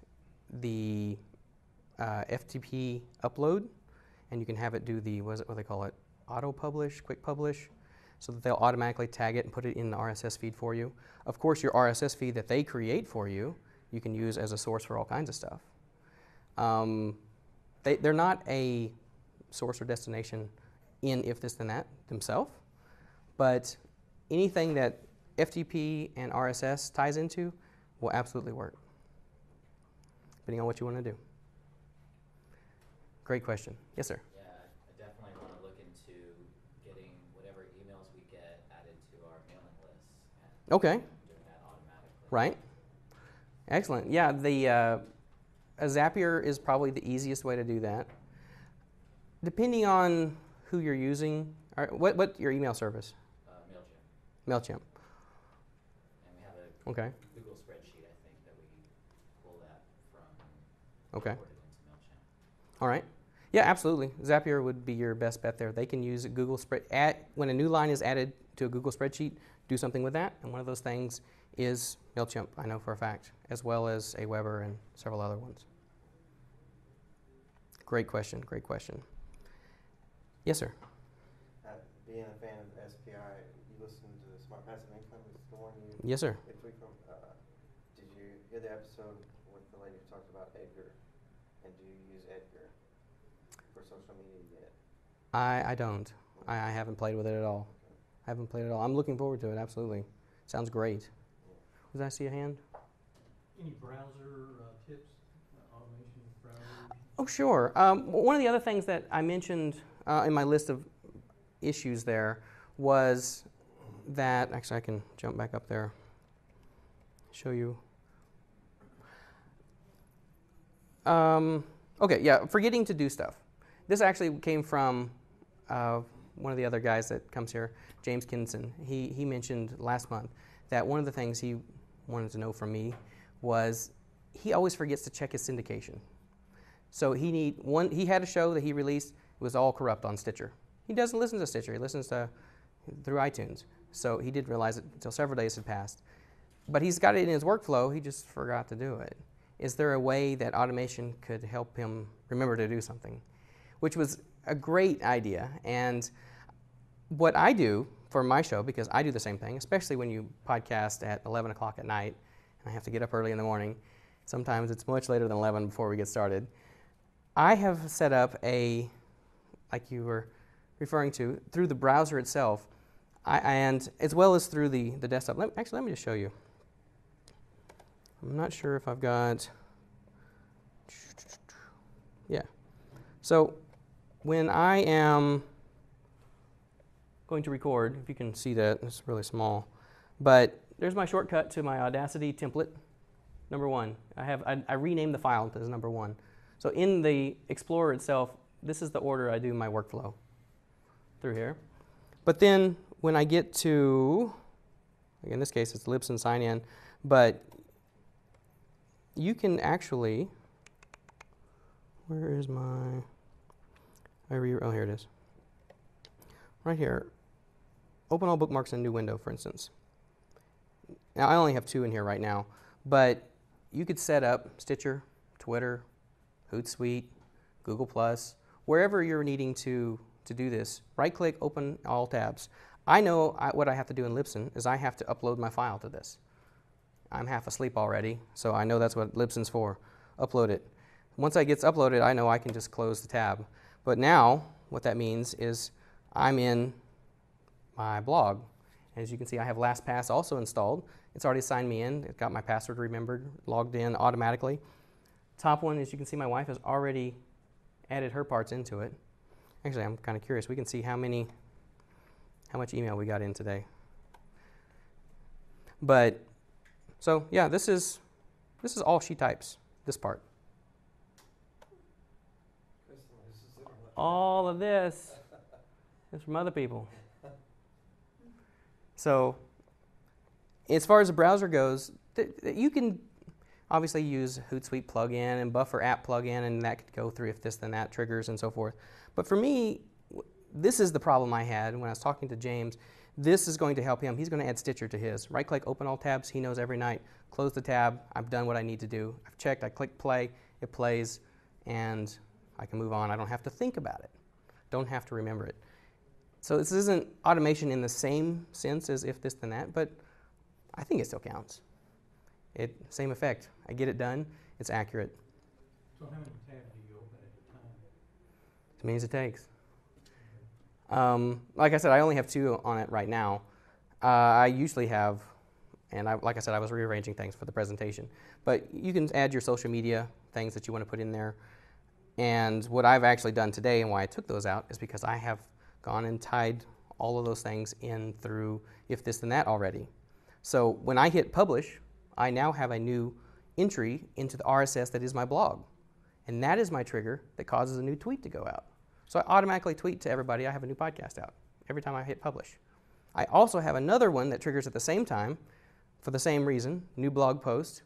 the FTP upload, and you can have it do the, what they call it, auto publish, quick publish, so that they'll automatically tag it and put it in the RSS feed for you. Of course, your RSS feed that they create for you, you can use as a source for all kinds of stuff. They're not a source or destination in If This Then That themselves, but anything that FTP and RSS ties into will absolutely work, depending on what you want to do. Great question. Yes, sir? Yeah, I definitely want to look into getting whatever emails we get added to our mailing list. And Okay. doing that automatically. Right. Excellent. Yeah, a Zapier is probably the easiest way to do that. Depending on who you're using, what your email service? MailChimp. MailChimp. And we have a Okay. Google spreadsheet, I think, that we pull that from. Okay. Import it into MailChimp. All right. Yeah, absolutely. Zapier would be your best bet there. They can use a Google spread. When a new line is added to a Google spreadsheet, do something with that. And one of those things is MailChimp, I know for a fact, as well as Aweber and several other ones. Great question. Great question. Yes, sir. Being a fan of SPI, you listen to Smart Passive Income. Is the one you? Yes, sir. Did you hear the episode with the lady who talked about Edgar? And do you use Edgar for social media yet? I don't. I haven't played with it at all. I haven't played it at all. I'm looking forward to it, absolutely. Sounds great. Did I see a hand? Any browser tips, automation of browsers? Oh, sure. One of the other things that I mentioned in my list of issues there was that, actually I can jump back up there, show you. Okay, yeah, forgetting to do stuff. This actually came from one of the other guys that comes here, James Kinson. He mentioned last month that one of the things he wanted to know from me was he always forgets to check his syndication. So he had a show that he released. It was all corrupt on Stitcher. He doesn't listen to Stitcher. He listens through iTunes. So he didn't realize it until several days had passed. But he's got it in his workflow. He just forgot to do it. Is there a way that automation could help him remember to do something? Which was a great idea. And what I do for my show, because I do the same thing, especially when you podcast at 11 o'clock at night, and I have to get up early in the morning. Sometimes it's much later than 11 before we get started. I have set up like you were referring to, through the browser itself, and as well as through the desktop. Let me just show you. I'm not sure if I've got, yeah. So when I am going to record, if you can see that, it's really small, but there's my shortcut to my Audacity template, number 1. I renamed the file as number 1. So in the Explorer itself, this is the order I do my workflow through here. But then when I get to, in this case it's Libsyn sign in, but you can actually, where is my, oh, here it is. Right here, open all bookmarks in a new window, for instance. Now I only have 2 in here right now, but you could set up Stitcher, Twitter, Hootsuite, Google+, wherever you're needing to do this. Right-click, open all tabs. I know what I have to do in Libsyn is I have to upload my file to this. I'm half asleep already, so I know that's what Libsyn's for. Upload it. Once it gets uploaded, I know I can just close the tab. But now, what that means is I'm in my blog, As you can see, I have LastPass also installed. It's already signed me in. It got my password remembered, logged in automatically. Top one, as you can see, my wife has already added her parts into it. Actually, I'm kind of curious. We can see how much email we got in today. But, so yeah, this is all she types, this part. All of this is from other people. So, as far as the browser goes, you can obviously use Hootsuite plugin and Buffer app plugin, and that could go through if this then that triggers and so forth. But for me, this is the problem I had when I was talking to James. This is going to help him. He's going to add Stitcher to his. Right-click, open all tabs. He knows every night. Close the tab. I've done what I need to do. I've checked. I click play. It plays, and I can move on. I don't have to think about it. Don't have to remember it. So this isn't automation in the same sense as if this then that, but I think it still counts. Same effect. I get it done. It's accurate. So how many tabs do you open at a time? As many as it takes. Like I said, I only have 2 on it right now. I usually have, and like I said, I was rearranging things for the presentation. But you can add your social media things that you want to put in there. And what I've actually done today and why I took those out is because I have gone and tied all of those things in through if this then that already. So when I hit publish, I now have a new entry into the RSS that is my blog. And that is my trigger that causes a new tweet to go out. So I automatically tweet to everybody I have a new podcast out every time I hit publish. I also have another one that triggers at the same time for the same reason, new blog post,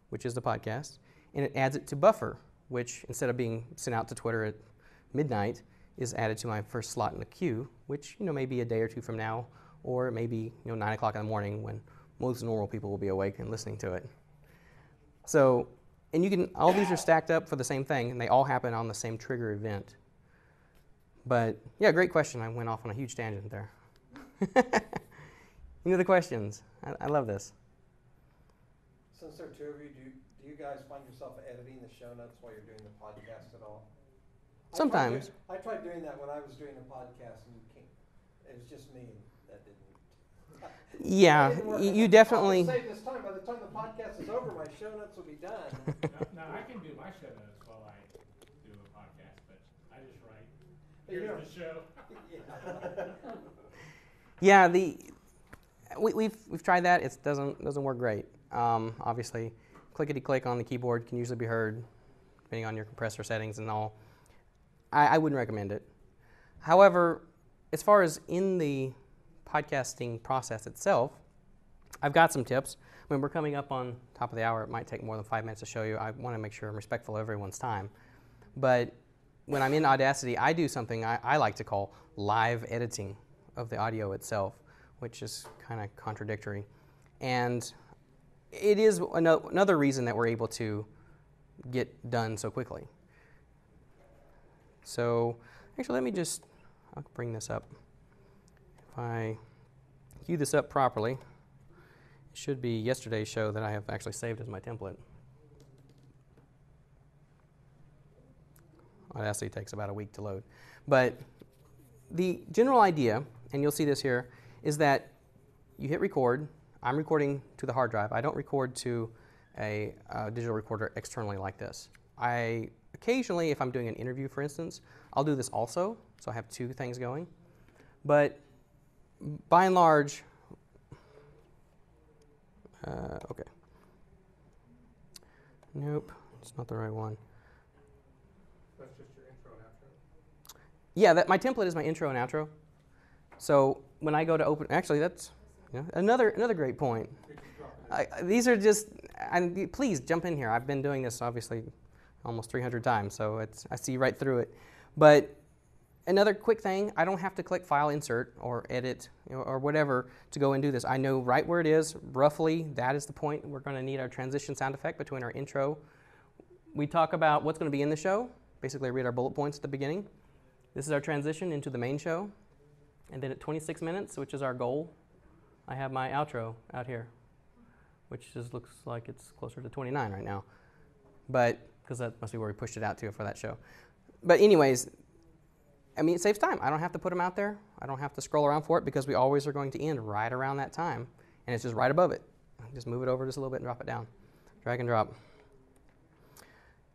which is the podcast, and it adds it to Buffer, which instead of being sent out to Twitter at midnight, is added to my first slot in the queue, which maybe a day or 2 from now, or maybe 9 o'clock in the morning when most normal people will be awake and listening to it. So, and all these are stacked up for the same thing, and they all happen on the same trigger event. But yeah, great question. I went off on a huge tangent there. The questions. I love this. Since there are 2 of you, do you guys find yourself editing the show notes while you're doing the podcast at all? Sometimes. I tried doing that when I was doing the podcast, and it was just me, and that didn't. Yeah, you definitely. I'll save this time. By the time the podcast is over, my show notes will be done. Now I can do my show notes while I do a podcast, but I just write. Here's the show. Yeah, we've tried that. It doesn't work great. Obviously, clickety click on the keyboard can usually be heard, depending on your compressor settings and all. I wouldn't recommend it. However, as far as in the podcasting process itself, I've got some tips. When we're coming up on top of the hour, it might take more than 5 minutes to show you. I want to make sure I'm respectful of everyone's time. But when I'm in Audacity, I do something I like to call live editing of the audio itself, which is kind of contradictory. And it is another reason that we're able to get done so quickly. So actually, I'll bring this up. If I queue this up properly, it should be yesterday's show that I have actually saved as my template. Audacity takes about a week to load. But the general idea, and you'll see this here, is that you hit record. I'm recording to the hard drive. I don't record to a digital recorder externally like this. Occasionally, if I'm doing an interview, for instance, I'll do this also, so I have 2 things going. But by and large, okay. Nope, it's not the right one. That's just your intro and outro? Yeah, my template is my intro and outro. So when I go to open, actually that's another great point. These are just, please jump in here. I've been doing this obviously almost 300 times, so I see right through it. But another quick thing, I don't have to click File, Insert, or Edit, or whatever to go and do this. I know right where it is, roughly. That is the point. We're going to need our transition sound effect between our intro. We talk about what's going to be in the show. Basically, read our bullet points at the beginning. This is our transition into the main show. And then at 26 minutes, which is our goal, I have my outro out here, which looks like it's closer to 29 right now. But because that must be where we pushed it out to for that show. But anyways, I mean, it saves time. I don't have to put them out there. I don't have to scroll around for it because we always are going to end right around that time. And it's just right above it. Just move it over just a little bit and drop it down. Drag and drop.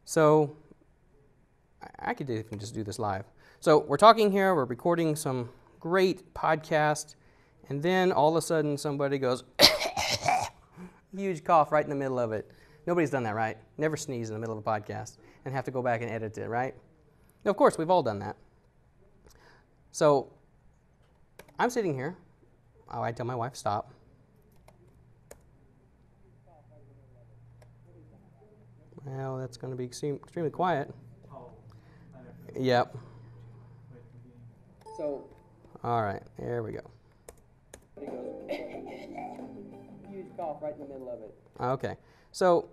So I could even just do this live. So we're talking here. We're recording some great podcast. And then all of a sudden somebody goes, huge cough right in the middle of it. Nobody's done that, right? Never sneeze in the middle of a podcast and have to go back and edit it, right? No, of course, we've all done that. So I'm sitting here. Oh, I tell my wife, stop. Well, that's going to be extremely quiet. Yep. So, all right, there we go. Huge cough right in the middle of it. Okay, so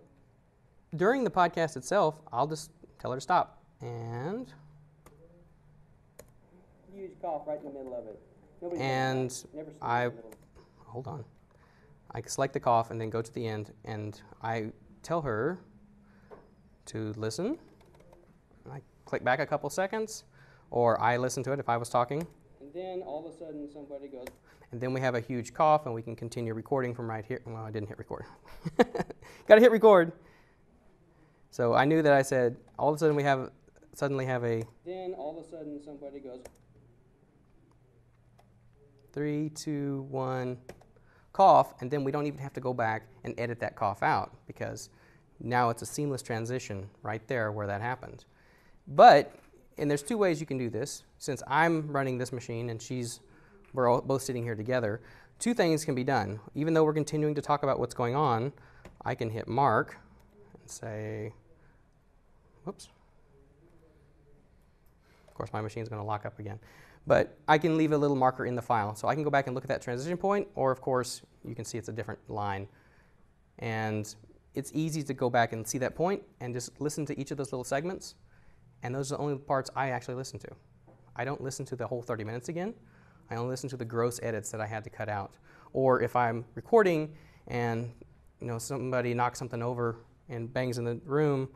during the podcast itself, I'll just tell her to stop. And huge cough right in the middle of it. And hold on. I select the cough and then go to the end, and I tell her to listen. I click back a couple seconds, or I listen to it if I was talking. And then all of a sudden somebody goes, and then we have a huge cough, and we can continue recording from right here. Well, I didn't hit record. Got to hit record. So I knew that I said, all of a sudden suddenly have a, then all of a sudden somebody goes, 3, 2, 1, cough, and then we don't even have to go back and edit that cough out because now it's a seamless transition right there where that happened. But, and there's two ways you can do this. Since I'm running this machine and we're all both sitting here together, two things can be done. Even though we're continuing to talk about what's going on, I can hit mark and say, whoops. Of course, my machine's going to lock up again. But I can leave a little marker in the file. So I can go back and look at that transition point, or of course, you can see it's a different line. And it's easy to go back and see that point and just listen to each of those little segments. And those are the only parts I actually listen to. I don't listen to the whole 30 minutes again. I only listen to the gross edits that I had to cut out. Or if I'm recording and somebody knocks something over and bangs in the room,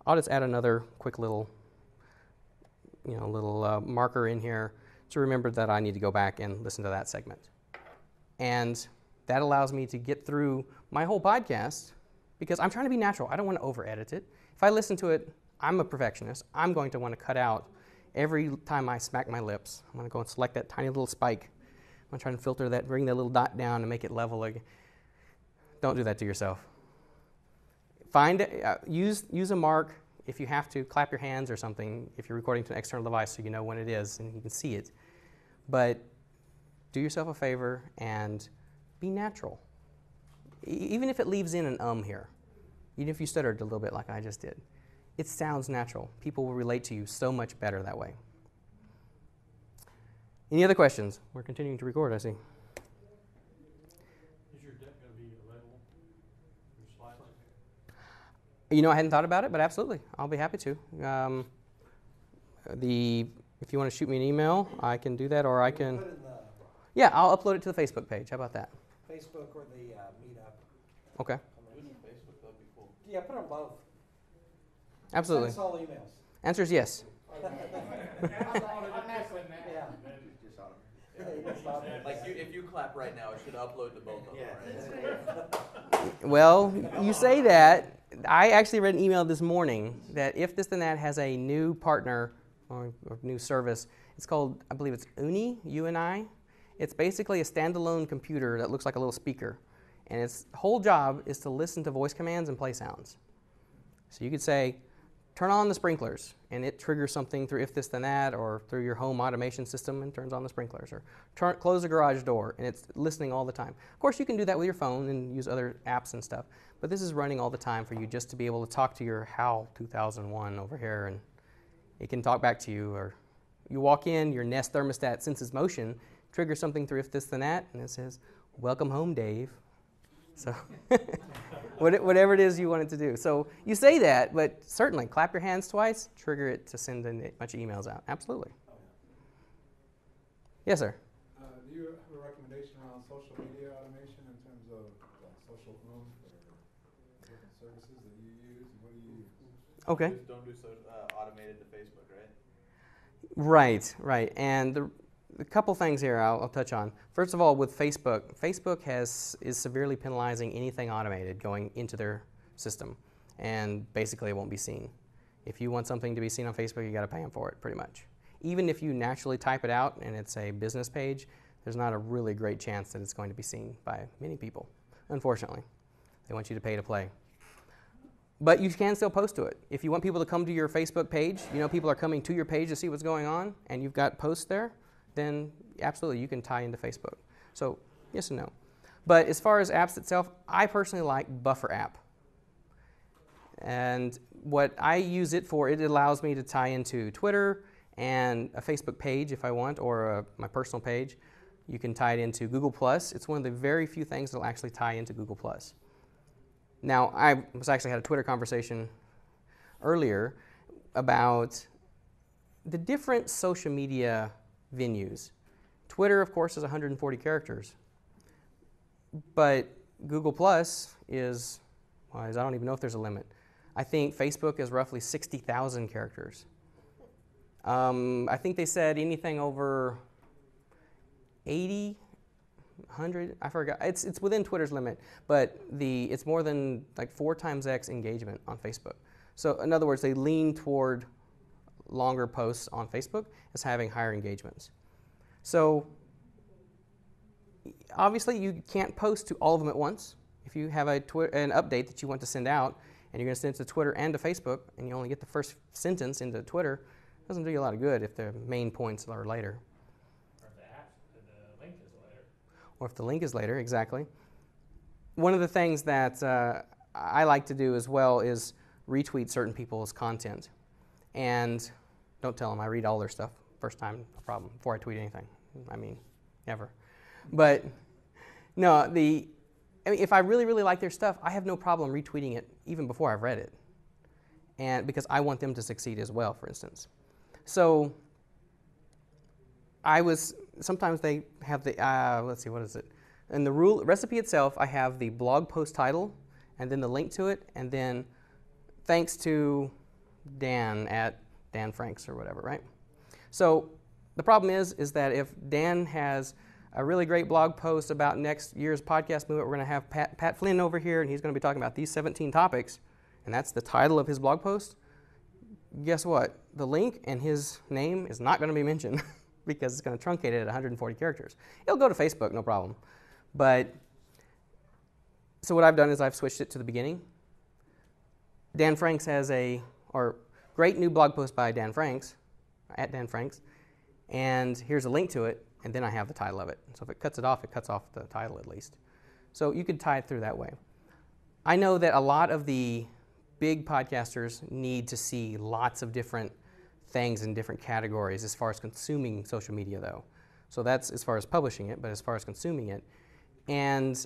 I'll just add another quick little marker in here to remember that I need to go back and listen to that segment. And that allows me to get through my whole podcast because I'm trying to be natural. I don't want to over-edit it. If I listen to it, I'm a perfectionist. I'm going to want to cut out every time I smack my lips. I'm going to go and select that tiny little spike. I'm going to try and filter that, bring the little dot down and make it level again. Don't do that to yourself. Use a mark. If you have to, clap your hands or something if you're recording to an external device so you know when it is and you can see it. But do yourself a favor and be natural. Even if it leaves in an here, even if you stuttered a little bit like I just did, it sounds natural. People will relate to you so much better that way. Any other questions? We're continuing to record, I see. Is your deck going to be available? Your slides? I hadn't thought about it, but absolutely. I'll be happy to. If you want to shoot me an email, I can do that, or I can... Put it in the Yeah, I'll upload it to the Facebook page. How about that? Facebook or the Meetup. Okay. Facebook, that'd be cool. Yeah, put them both. Absolutely. Send us all emails. Answer is yes. Like if you clap right now, it should upload to both of them, right? Well, you say that. I actually read an email this morning that If This Then That has a new partner or new service. It's called, I believe it's Uni, U-N-I. It's basically a standalone computer that looks like a little speaker. And its whole job is to listen to voice commands and play sounds. So you could say, turn on the sprinklers, and it triggers something through If This Then That, or through your home automation system and turns on the sprinklers, or close the garage door, and it's listening all the time. Of course, you can do that with your phone and use other apps and stuff, but this is running all the time for you just to be able to talk to your HAL 2001 over here, and it can talk back to you, or you walk in, your Nest thermostat senses motion, triggers something through If This Then That, and it says, welcome home, Dave. So whatever it is you want it to do. So you say that, but certainly clap your hands twice, trigger it to send a bunch of emails out. Absolutely. Yes, sir. Do you have a recommendation around social media automation in terms of social room or different services that you use? What do you use? Okay. Don't do automated to Facebook, right? Right, right. And the couple things here I'll touch on. First of all, with Facebook, Facebook is severely penalizing anything automated going into their system, and basically it won't be seen. If you want something to be seen on Facebook, you got to pay them for it, pretty much. Even if you naturally type it out and it's a business page, there's not a really great chance that it's going to be seen by many people, unfortunately. They want you to pay to play. But you can still post to it. If you want people to come to your Facebook page, you know people are coming to your page to see what's going on, and you've got posts there, then absolutely you can tie into Facebook. So yes and no. But as far as apps itself, I personally like Buffer app. And what I use it for, it allows me to tie into Twitter and a Facebook page if I want, or my personal page. You can tie it into Google+. It's one of the very few things that will actually tie into Google+. Now, I was actually had a Twitter conversation earlier about the different social media venues. Twitter, of course, is 140 characters. But Google+ is, well, I don't even know if there's a limit. I think Facebook is roughly 60,000 characters. I think they said anything over 80, 100, I forgot. It's within Twitter's limit, but it's more than like 4 times X engagement on Facebook. So in other words, they lean toward longer posts on Facebook as having higher engagements. So obviously you can't post to all of them at once. If you have an update that you want to send out, and you're going to send it to Twitter and to Facebook, and you only get the first sentence into Twitter, it doesn't do you a lot of good if the main points are later. Or if the link is later. Or if the link is later, exactly. One of the things that I like to do as well is retweet certain people's content. And don't tell them I read all their stuff first time, no problem, before I tweet anything. I mean, never. But no, if I really, really like their stuff, I have no problem retweeting it even before I've read it. And because I want them to succeed as well, for instance. So sometimes they have the, let's see, what is it? In the recipe itself, I have the blog post title, and then the link to it, and then thanks to Dan at Dan Franks or whatever, right? So the problem is that if Dan has a really great blog post about next year's podcast movement, we're going to have Pat Flynn over here, and he's going to be talking about these 17 topics, and that's the title of his blog post. Guess what? The link and his name is not going to be mentioned because it's going to truncate it at 140 characters. It'll go to Facebook, no problem. But so what I've done is I've switched it to the beginning. Dan Franks has great new blog post by Dan Franks, at Dan Franks, and here's a link to it, and then I have the title of it. So if it cuts off the title at least. So you could tie it through that way. I know that a lot of the big podcasters need to see lots of different things in different categories as far as consuming social media, though. So that's as far as publishing it, but as far as consuming it. And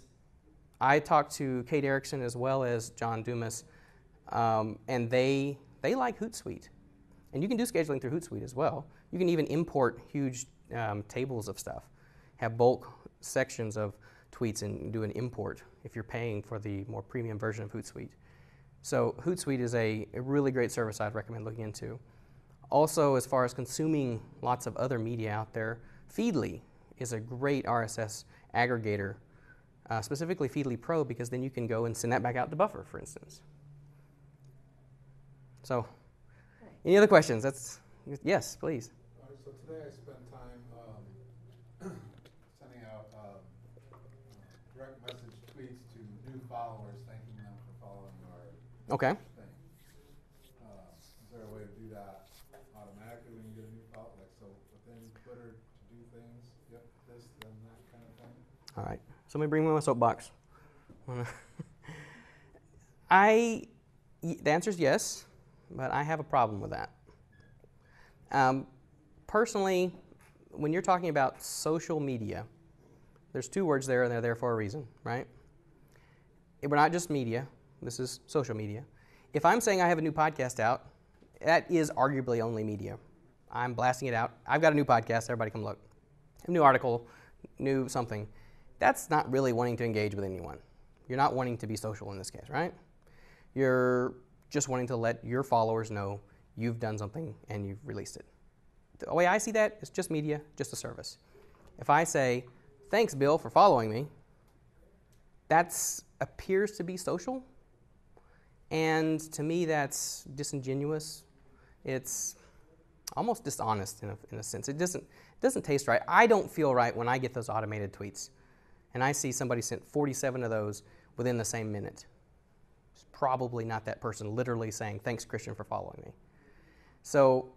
I talked to Kate Erickson as well as John Dumas, and they like Hootsuite. And you can do scheduling through Hootsuite as well. You can even import huge tables of stuff, have bulk sections of tweets and do an import if you're paying for the more premium version of Hootsuite. So Hootsuite is a really great service I'd recommend looking into. Also, as far as consuming lots of other media out there, Feedly is a great RSS aggregator, specifically Feedly Pro, because then you can go and send that back out to Buffer, for instance. So, any other questions? Yes, please. All right, so today I spent time sending out direct message tweets to new followers, thanking them for following our Okay. thing. Is there a way to do that automatically when you get a new follower? Like, so within Twitter to do things, yep, this, then that kind of thing? All right. Somebody bring me my soapbox. The answer is yes, but I have a problem with that. Personally, when you're talking about social media, there's 2 words there, and they're there for a reason, right? We're not just media. This is social media. If I'm saying I have a new podcast out, that is arguably only media. I'm blasting it out. I've got a new podcast. Everybody come look. A new article, new something. That's not really wanting to engage with anyone. You're not wanting to be social in this case, right? You're just wanting to let your followers know you've done something and you've released it. the way I see that, it's just media, just a service. If I say, thanks, Bill, for following me, that appears to be social. And to me, that's disingenuous. It's almost dishonest in a sense. It doesn't taste right. I don't feel right when I get those automated tweets. And I see somebody sent 47 of those within the same minute. It's probably not that person literally saying, thanks, Christian, for following me. So,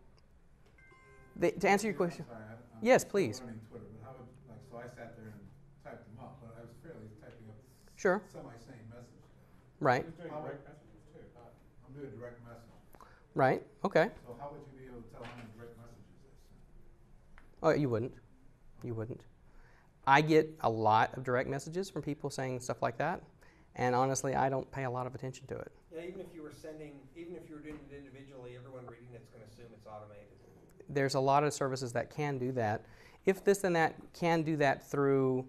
to answer your question, yes, please. Learning Twitter, but how would, like, so I sat there and typed them up, but I was fairly typing up Sure. semi-sane message. Right. You're doing direct messages too, not I'm doing direct message. Right. Okay. So how would you be able to tell how many direct messages I sent? Oh, you wouldn't. You wouldn't. I get a lot of direct messages from people saying stuff like that, and honestly, I don't pay a lot of attention to it. Yeah, even if you were doing it individually, everyone reading it's going to assume it's automated. There's a lot of services that can do that. If this and that can do that through,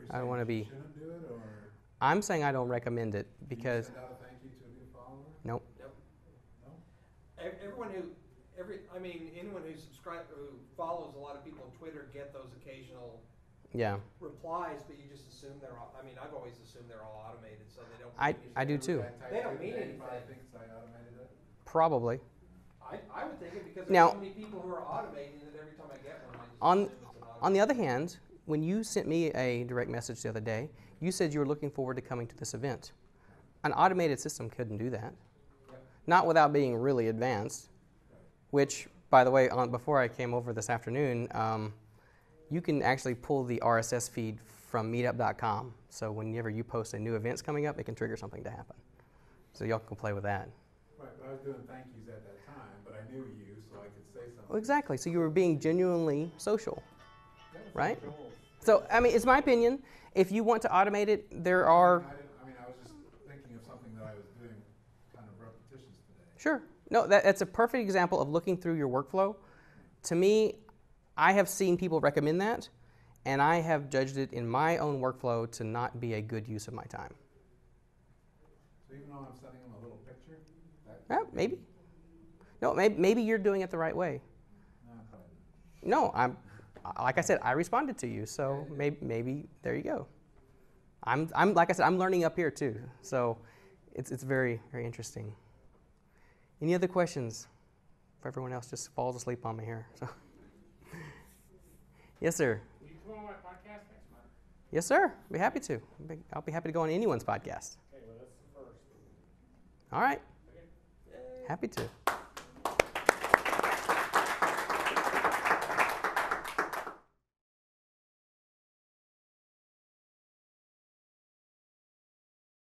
I don't want to be. Shouldn't do it, or I'm saying I don't recommend it because. send out a thank you to a new follower? Nope. No. Anyone who follows a lot of people on Twitter get those occasional Yeah. replies, but you just assume they're all, I've always assumed they're all automated, so they don't. I do too. They don't mean anything. Anybody thinks I automated it? Probably. I would think it because Now- there's so many people who are automating that every time I get one, I just On assume it's an automated. on the other hand, when you sent me a direct message the other day, you said you were looking forward to coming to this event. An automated system couldn't do that. Yep. Not without being really advanced, which, by the way, before I came over this afternoon, you can actually pull the RSS feed from meetup.com. So whenever you post a new event's coming up, it can trigger something to happen. So y'all can play with that. Right, but I was doing thank yous at that time, but I knew you, so I could say something. Well, exactly. So you were being genuinely social, that was right? Joel's. So, it's my opinion. If you want to automate it, there are... I was just thinking of something that I was doing kind of repetitious today. Sure. No, that's a perfect example of looking through your workflow. To me, I have seen people recommend that, and I have judged it in my own workflow to not be a good use of my time. So even though I'm sending them a little picture? Yeah, maybe. No, maybe you're doing it the right way. No, probably not. No, like I said, I responded to you, so maybe there you go. I'm like I said, I'm learning up here too, so it's very, very interesting. Any other questions? For everyone else just falls asleep on me here. So. Yes, sir. Will you come on my podcast next month? Yes, sir. I'll be happy to. I'll be happy to go on anyone's podcast. Okay, well, that's the first. All right. Okay. Happy to.